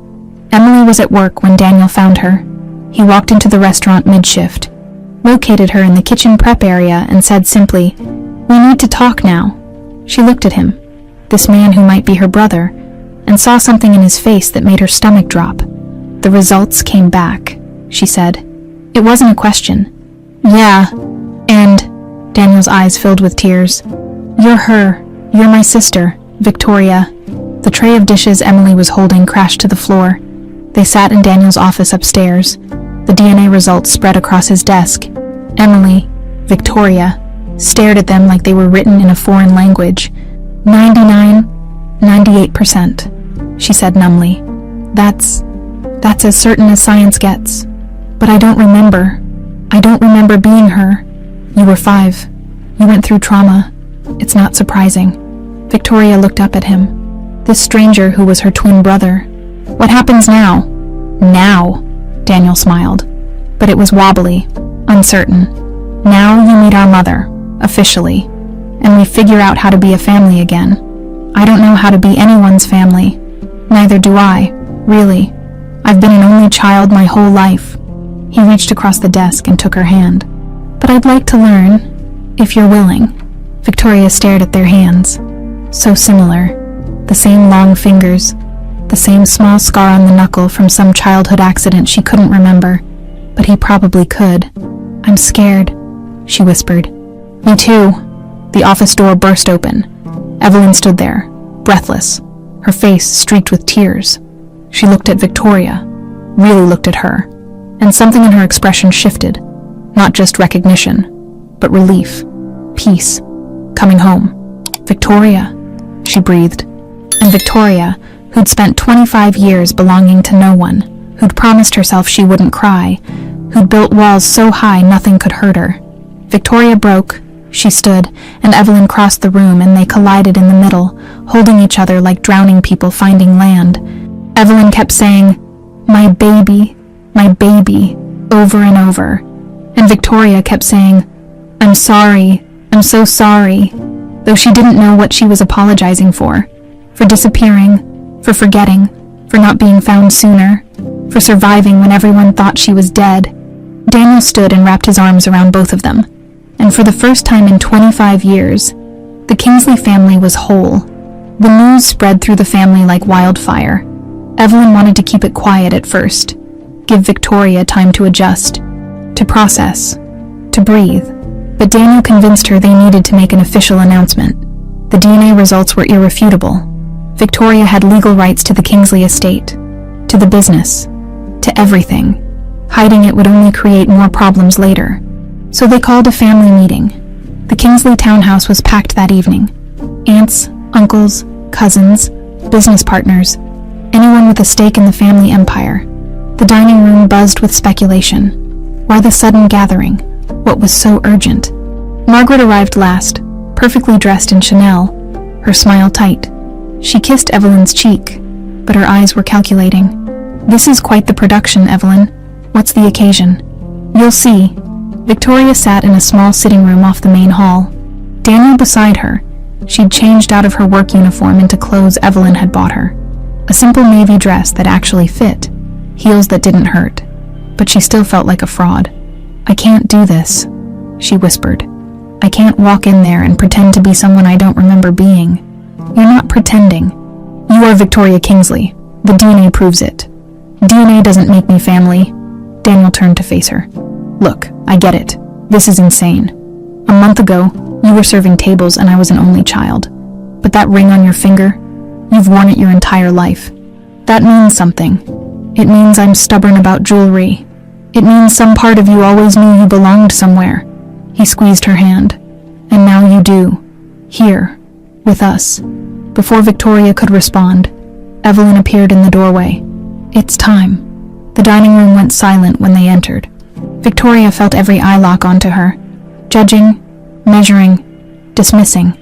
Emily was at work when Daniel found her. He walked into the restaurant mid-shift, located her in the kitchen prep area, and said simply, "We need to talk now." She looked at him, this man who might be her brother, and saw something in his face that made her stomach drop. "The results came back," she said. It wasn't a question. "Yeah, and..." Daniel's eyes filled with tears. "You're her. You're my sister, Victoria." The tray of dishes Emily was holding crashed to the floor. They sat in Daniel's office upstairs. The DNA results spread across his desk. Emily, Victoria, stared at them like they were written in a foreign language. 98%, she said numbly. That's as certain as science gets. But I don't remember. I don't remember being her. You were 5. You went through trauma. It's not surprising." Victoria looked up at him. This stranger who was her twin brother. "What happens now?" "Now," Daniel smiled. But it was wobbly, uncertain. "Now you meet our mother, officially. And we figure out how to be a family again. I don't know how to be anyone's family. Neither do I, really. I've been an only child my whole life." He reached across the desk and took her hand. "But I'd like to learn, if you're willing." Victoria stared at their hands. So similar. The same long fingers. The same small scar on the knuckle from some childhood accident she couldn't remember. But he probably could. "I'm scared," she whispered. "Me too." The office door burst open. Evelyn stood there, breathless, her face streaked with tears. She looked at Victoria, really looked at her, and something in her expression shifted. Not just recognition, but relief, peace, coming home. "Victoria," she breathed. And Victoria, who'd spent 25 years belonging to no one, who'd promised herself she wouldn't cry, who'd built walls so high nothing could hurt her. Victoria broke, she stood, and Evelyn crossed the room, and they collided in the middle, holding each other like drowning people finding land. Evelyn kept saying, my baby," over and over. And Victoria kept saying, I'm sorry, I'm so sorry," though she didn't know what she was apologizing for disappearing, for forgetting, for not being found sooner, for surviving when everyone thought she was dead. Daniel stood and wrapped his arms around both of them, and for the first time in 25 years, the Kingsley family was whole. The news spread through the family like wildfire. Evelyn wanted to keep it quiet at first, give Victoria time to adjust, to process, to breathe, but Daniel convinced her they needed to make an official announcement. The DNA results were irrefutable. Victoria had legal rights to the Kingsley estate, to the business, to everything. Hiding it would only create more problems later. So they called a family meeting. The Kingsley townhouse was packed that evening. Aunts, uncles, cousins, business partners, anyone with a stake in the family empire. The dining room buzzed with speculation. Why the sudden gathering? What was so urgent? Margaret arrived last, perfectly dressed in Chanel, her smile tight. She kissed Evelyn's cheek, but her eyes were calculating. "This is quite the production, Evelyn. What's the occasion?" "You'll see." Victoria sat in a small sitting room off the main hall. Daniel beside her. She'd changed out of her work uniform into clothes Evelyn had bought her. A simple navy dress that actually fit, heels that didn't hurt. but she still felt like a fraud. "I can't do this," she whispered. "I can't walk in there and pretend to be someone I don't remember being." "You're not pretending. You are Victoria Kingsley. The DNA proves it." "DNA doesn't make me family." Daniel turned to face her. "Look, I get it. This is insane. A month ago, you were serving tables and I was an only child. But that ring on your finger, you've worn it your entire life. That means something. It means I'm stubborn about jewelry. It means some part of you always knew you belonged somewhere." He squeezed her hand. "And now you do. Here. With us." Before Victoria could respond, Evelyn appeared in the doorway. "It's time." The dining room went silent when they entered. Victoria felt every eye lock onto her, judging, measuring, dismissing.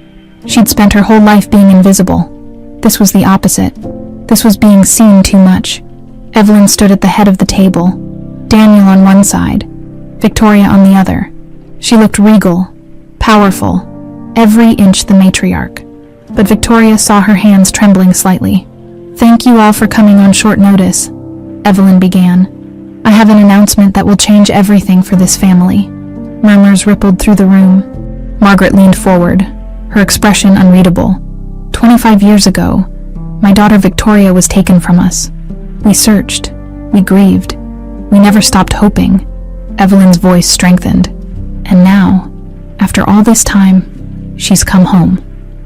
She'd spent her whole life being invisible. This was the opposite. This was being seen too much. Evelyn stood at the head of the table, Daniel on one side, Victoria on the other. She looked regal, powerful, every inch the matriarch. But Victoria saw her hands trembling slightly. "Thank you all for coming on short notice," Evelyn began. "I have an announcement that will change everything for this family." Murmurs rippled through the room. Margaret leaned forward, her expression unreadable. 25 years ago, my daughter Victoria was taken from us. We searched. We grieved. We never stopped hoping. Evelyn's voice strengthened. And now, after all this time, she's come home.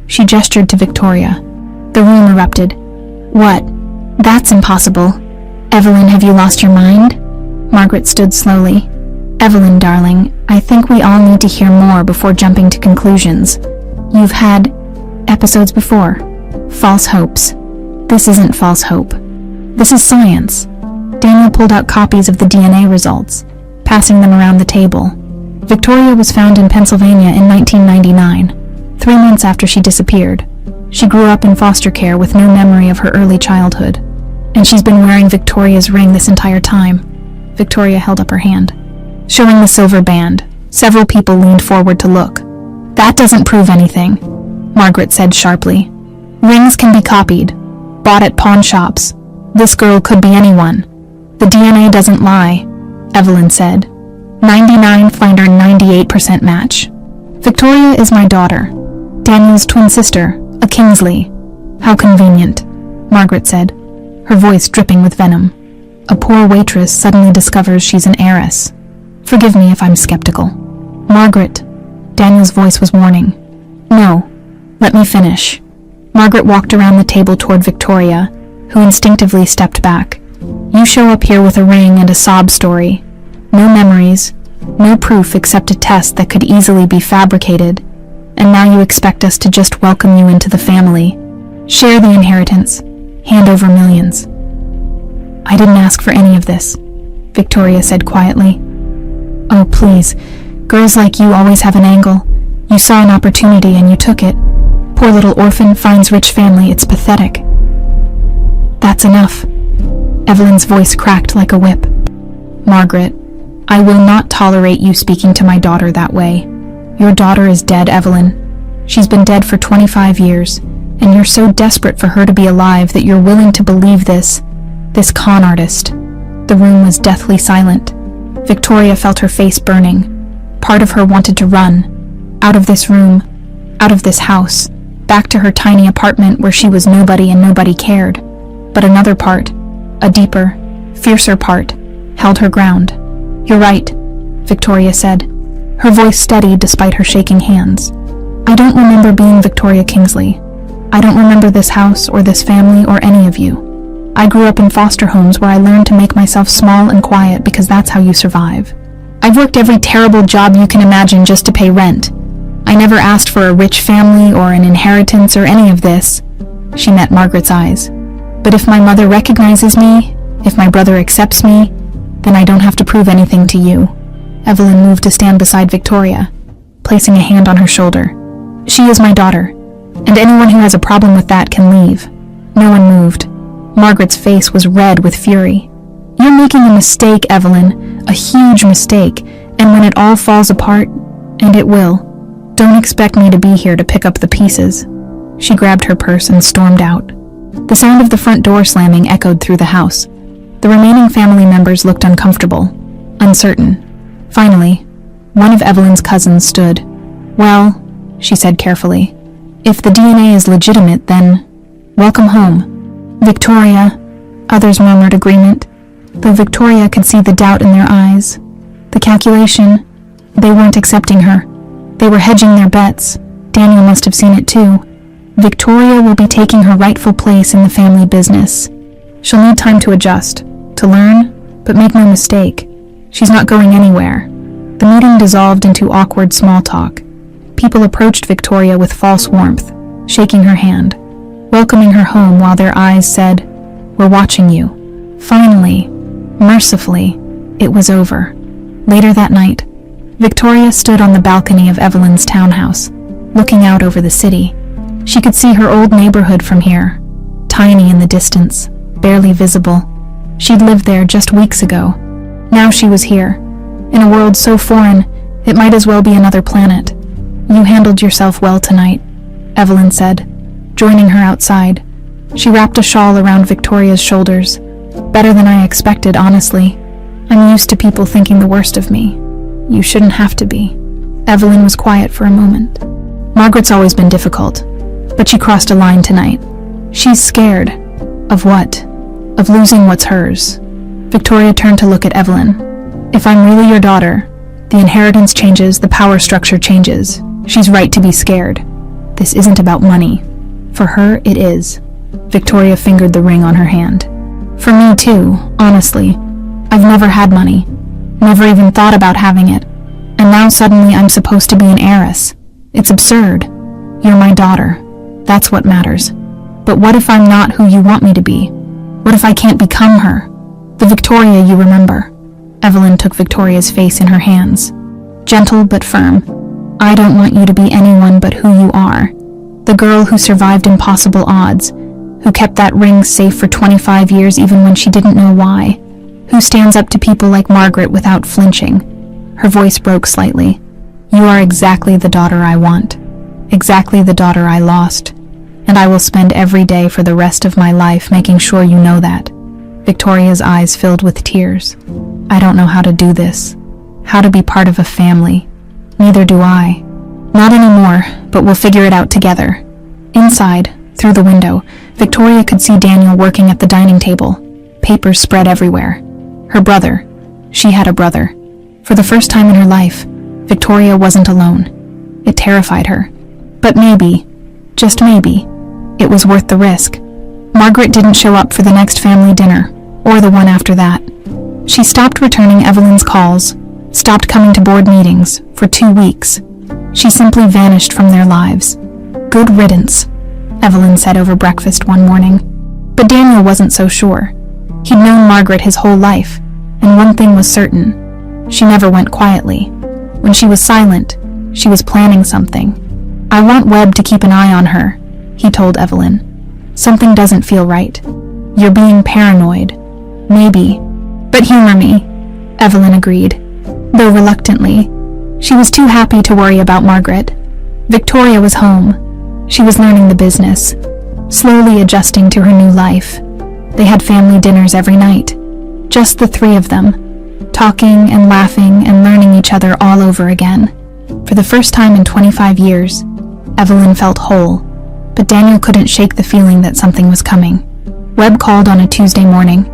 She gestured to Victoria. The room erupted. "What? That's impossible. Evelyn, have you lost your mind?" Margaret stood slowly. "Evelyn, darling, I think we all need to hear more before jumping to conclusions. You've had episodes before. False hopes. This isn't false hope. This is science." Daniel pulled out copies of the DNA results, passing them around the table. Victoria was found in Pennsylvania in 1999, 3 months after she disappeared. She grew up in foster care with no memory of her early childhood. And she's been wearing Victoria's ring this entire time. Victoria held up her hand, showing the silver band. Several people leaned forward to look. "That doesn't prove anything," Margaret said sharply. "Rings can be copied, bought at pawn shops. This girl could be anyone." "The DNA doesn't lie," Evelyn said. 99 find our 98% match. "Victoria is my daughter, Daniel's twin sister, a Kingsley." "How convenient," Margaret said, her voice dripping with venom. "A poor waitress suddenly discovers she's an heiress. Forgive me if I'm skeptical." "Margaret," Daniel's voice was warning. "No, let me finish." Margaret walked around the table toward Victoria, who instinctively stepped back. "You show up here with a ring and a sob story. No memories, no proof except a test that could easily be fabricated. And now you expect us to just welcome you into the family, share the inheritance, hand over millions." "I didn't ask for any of this," Victoria said quietly. "Oh, please. Girls like you always have an angle. You saw an opportunity and you took it. Poor little orphan finds rich family. It's pathetic." "That's enough." Evelyn's voice cracked like a whip. "Margaret, I will not tolerate you speaking to my daughter that way. Your daughter is dead, Evelyn. She's been dead for 25 years, and you're so desperate for her to be alive that you're willing to believe this con artist." The room was deathly silent. Victoria felt her face burning. Part of her wanted to run, out of this room, out of this house, back to her tiny apartment where she was nobody and nobody cared. But another part, a deeper, fiercer part, held her ground. "You're right," Victoria said, her voice steady despite her shaking hands. "I don't remember being Victoria Kingsley. I don't remember this house or this family or any of you. I grew up in foster homes where I learned to make myself small and quiet because that's how you survive. I've worked every terrible job you can imagine just to pay rent. I never asked for a rich family or an inheritance or any of this." She met Margaret's eyes. "But if my mother recognizes me, if my brother accepts me, then I don't have to prove anything to you." Evelyn moved to stand beside Victoria, placing a hand on her shoulder. "She is my daughter, and anyone who has a problem with that can leave." No one moved. Margaret's face was red with fury. "You're making a mistake, Evelyn, a huge mistake, and when it all falls apart, and it will, don't expect me to be here to pick up the pieces." She grabbed her purse and stormed out. The sound of the front door slamming echoed through the house. The remaining family members looked uncomfortable. uncertain. Finally, one of Evelyn's cousins stood. "Well," she said carefully, "if the DNA is legitimate, then welcome home." "Victoria," others murmured agreement, though Victoria could see the doubt in their eyes. The calculation, they weren't accepting her. They were hedging their bets. Daniel must have seen it too. Victoria will be taking her rightful place in the family business. She'll need time to adjust, to learn, but make no mistake, she's not going anywhere. The meeting dissolved into awkward small talk. People approached Victoria with false warmth, shaking her hand, welcoming her home while their eyes said, "We're watching you." Finally, mercifully, it was over. Later that night, Victoria stood on the balcony of Evelyn's townhouse, looking out over the city. She could see her old neighborhood from here, tiny in the distance, barely visible. She'd lived there just weeks ago. Now she was here, in a world so foreign, it might as well be another planet. "You handled yourself well tonight," Evelyn said, joining her outside. She wrapped a shawl around Victoria's shoulders. "Better than I expected, honestly. I'm used to people thinking the worst of me. You shouldn't have to be." Evelyn was quiet for a moment. Margaret's always been difficult, but she crossed a line tonight. She's scared. Of what? Of losing what's hers. Victoria turned to look at Evelyn. "If I'm really your daughter, the inheritance changes, the power structure changes. She's right to be scared. This isn't about money. For her, it is." Victoria fingered the ring on her hand. "For me too, honestly. I've never had money. Never even thought about having it. And now suddenly I'm supposed to be an heiress. It's absurd. You're my daughter. That's what matters. But what if I'm not who you want me to be? What if I can't become her? The Victoria you remember." Evelyn took Victoria's face in her hands, gentle but firm. "I don't want you to be anyone but who you are. The girl who survived impossible odds, who kept that ring safe for 25 years even when she didn't know why, who stands up to people like Margaret without flinching." Her voice broke slightly. "You are exactly the daughter I want, exactly the daughter I lost, and I will spend every day for the rest of my life making sure you know that." Victoria's eyes filled with tears. "I don't know how to do this, how to be part of a family. Neither do I. Not anymore, but we'll figure it out together." Inside, through the window, Victoria could see Daniel working at the dining table, papers spread everywhere. Her brother. She had a brother. For the first time in her life, Victoria wasn't alone. It terrified her. But maybe, just maybe, it was worth the risk. Margaret didn't show up for the next family dinner, or the one after that. She stopped returning Evelyn's calls, stopped coming to board meetings for 2 weeks. She simply vanished from their lives. "Good riddance," Evelyn said over breakfast one morning. But Daniel wasn't so sure. He'd known Margaret his whole life, and one thing was certain. She never went quietly. When she was silent, she was planning something. "I want Webb to keep an eye on her," he told Evelyn. "Something doesn't feel right. You're being paranoid." "Maybe. But humor me," Evelyn agreed, though reluctantly. She was too happy to worry about Margaret. Victoria was home. She was learning the business, slowly adjusting to her new life. They had family dinners every night, just the three of them, talking and laughing and learning each other all over again. For the first time in 25 years, Evelyn felt whole, but Daniel couldn't shake the feeling that something was coming. Webb called on a Tuesday morning.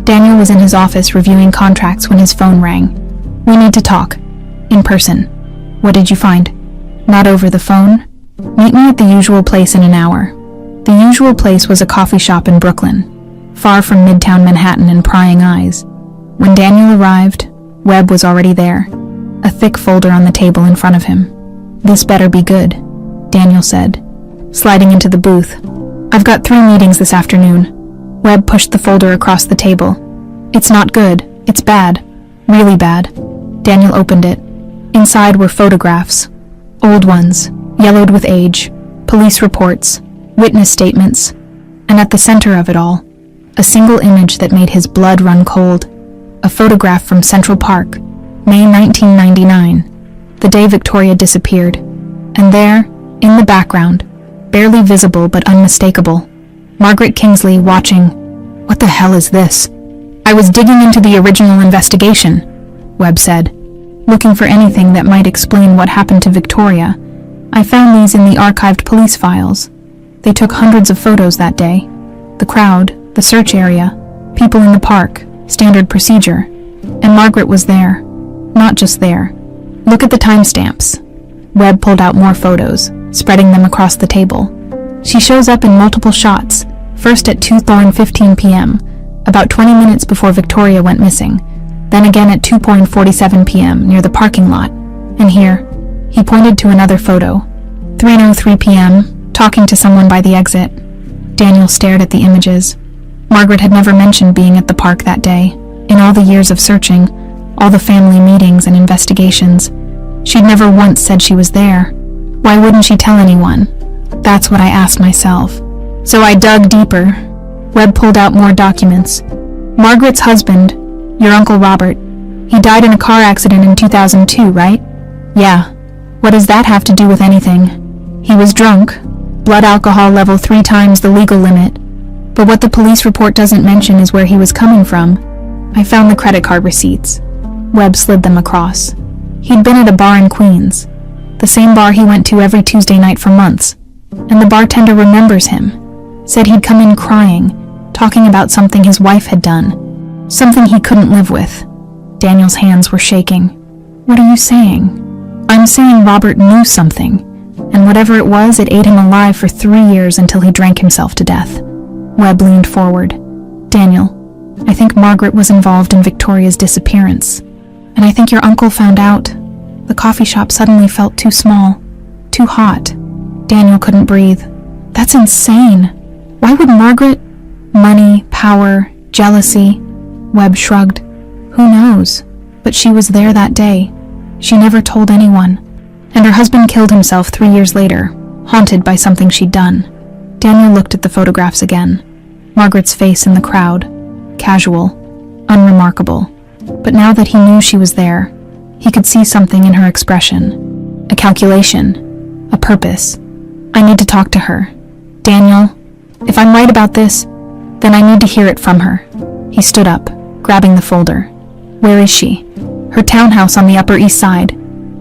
Daniel was in his office reviewing contracts when his phone rang. "We need to talk. In person." "What did you find?" "Not over the phone. Meet me at the usual place in an hour." The usual place was a coffee shop in Brooklyn, far from Midtown Manhattan and prying eyes. When Daniel arrived, Webb was already there, a thick folder on the table in front of him. "This better be good," Daniel said, sliding into the booth. "I've got 3 meetings this afternoon." Webb pushed the folder across the table. "It's not good. It's bad. Really bad." Daniel opened it. Inside were photographs. Old ones, yellowed with age, police reports, witness statements, and at the center of it all, a single image that made his blood run cold. A photograph from Central Park, May 1999, the day Victoria disappeared. And there, in the background, barely visible but unmistakable, Margaret Kingsley watching. "What the hell is this?" "I was digging into the original investigation," Webb said, looking for anything that might explain what happened to Victoria. I found these in the archived police files. They took hundreds of photos that day. The crowd, the search area, people in the park, standard procedure. And Margaret was there. Not just there. Look at the timestamps. Webb pulled out more photos, spreading them across the table. She shows up in multiple shots, first at 2:15 p.m., about 20 minutes before Victoria went missing, then again at 2:47 p.m. near the parking lot. And here, he pointed to another photo. 3:03 p.m., talking to someone by the exit. Daniel stared at the images. Margaret had never mentioned being at the park that day. In all the years of searching, all the family meetings and investigations, she'd never once said she was there. Why wouldn't she tell anyone? That's what I asked myself. So I dug deeper. Webb pulled out more documents. Margaret's husband, your Uncle Robert, he died in a car accident in 2002, right? Yeah. What does that have to do with anything? He was drunk, blood alcohol level 3 times the legal limit. But what the police report doesn't mention is where he was coming from. I found the credit card receipts. Webb slid them across. He'd been at a bar in Queens, the same bar he went to every Tuesday night for months. And the bartender remembers him, said he'd come in crying, talking about something his wife had done, something he couldn't live with. Daniel's hands were shaking. What are you saying? I'm saying Robert knew something, and whatever it was, it ate him alive for 3 years until he drank himself to death. Webb leaned forward. Daniel, I think Margaret was involved in Victoria's disappearance, and I think your uncle found out. The coffee shop suddenly felt too small, too hot. Daniel couldn't breathe. That's insane. Why would Margaret? Money, power, jealousy. Webb shrugged. Who knows? But she was there that day. She never told anyone. And her husband killed himself 3 years later, haunted by something she'd done. Daniel looked at the photographs again. Margaret's face in the crowd. Casual. Unremarkable. But now that he knew she was there, he could see something in her expression. A calculation. A purpose. I need to talk to her. Daniel, if I'm right about this, then I need to hear it from her. He stood up, grabbing the folder. Where is she? Her townhouse on the Upper East Side.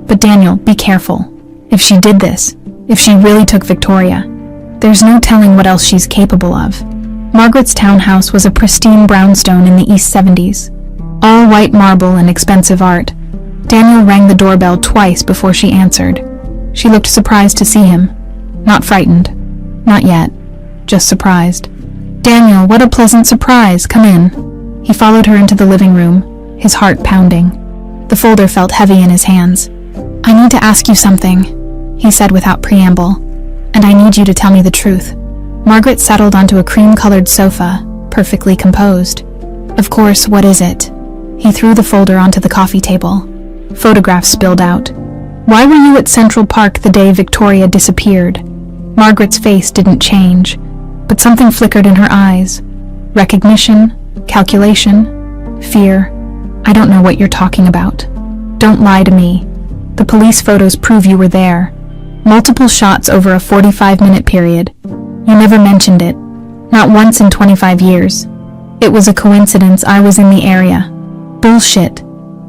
But Daniel, be careful. If she did this, if she really took Victoria, there's no telling what else she's capable of. Margaret's townhouse was a pristine brownstone in the East 70s. All white marble and expensive art. Daniel rang the doorbell twice before she answered. She looked surprised to see him. Not frightened. Not yet. Just surprised. Daniel, what a pleasant surprise. Come in. He followed her into the living room, his heart pounding. The folder felt heavy in his hands. I need to ask you something, he said without preamble, and I need you to tell me the truth. Margaret settled onto a cream-colored sofa, perfectly composed. Of course, what is it? He threw the folder onto the coffee table. Photographs spilled out. Why were you at Central Park the day Victoria disappeared? Margaret's face didn't change, but something flickered in her eyes. Recognition, calculation, fear. I don't know what you're talking about. Don't lie to me. The police photos prove you were there. Multiple shots over a 45-minute period. You never mentioned it. Not once in 25 years. It was a coincidence I was in the area. Bullshit.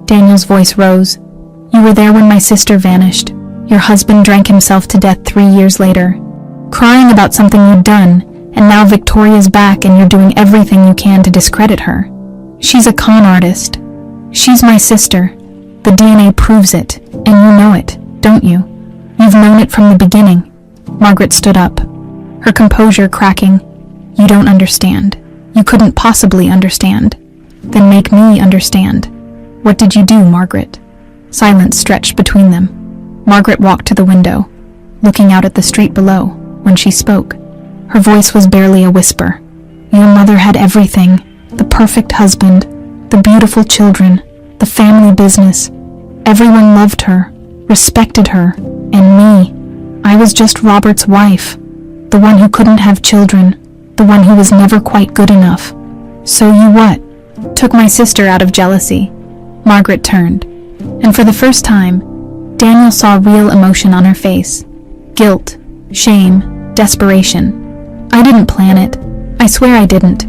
Daniel's voice rose. You were there when my sister vanished. Your husband drank himself to death 3 years later. Crying about something you'd done, and now Victoria's back and you're doing everything you can to discredit her. She's a con artist. She's my sister. The DNA proves it, and you know it, don't you? You've known it from the beginning. Margaret stood up, her composure cracking. You don't understand. You couldn't possibly understand. Then make me understand. What did you do, Margaret? Silence stretched between them. Margaret walked to the window, looking out at the street below, when she spoke. Her voice was barely a whisper. Your mother had everything. The perfect husband, the beautiful children, the family business. Everyone loved her, respected her, and me. I was just Robert's wife, the one who couldn't have children, the one who was never quite good enough. So you what? Took my sister out of jealousy. Margaret turned, and for the first time, Daniel saw real emotion on her face. Guilt, shame, desperation. I didn't plan it. I swear I didn't.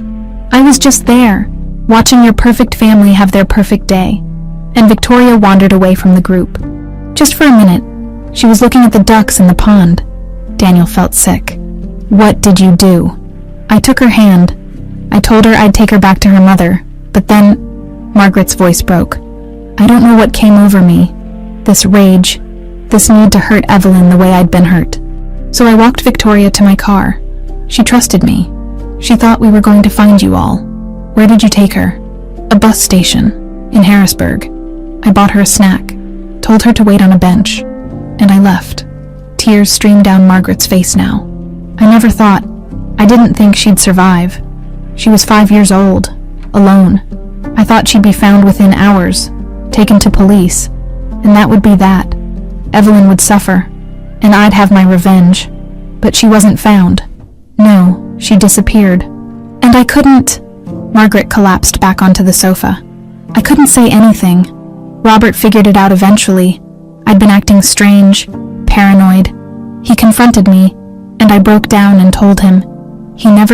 I was just there, watching your perfect family have their perfect day. and Victoria wandered away from the group. Just for a minute, she was looking at the ducks in the pond. Daniel felt sick. "What did you do?" I took her hand. I told her I'd take her back to her mother, but then Margaret's voice broke. I don't know what came over me. This rage, this need to hurt Evelyn the way I'd been hurt. So I walked Victoria to my car. She trusted me. She thought we were going to find you all. Where did you take her? A bus station, in Harrisburg. I bought her a snack, told her to wait on a bench, and I left. Tears streamed down Margaret's face now. I didn't think she'd survive. She was 5 years old, alone. I thought she'd be found within hours, taken to police, and that would be that. Evelyn would suffer, and I'd have my revenge. But she wasn't found. No, she disappeared. And I couldn't... Margaret collapsed back onto the sofa. I couldn't say anything. Robert figured it out eventually. I'd been acting strange, paranoid. He confronted me, and I broke down and told him. He never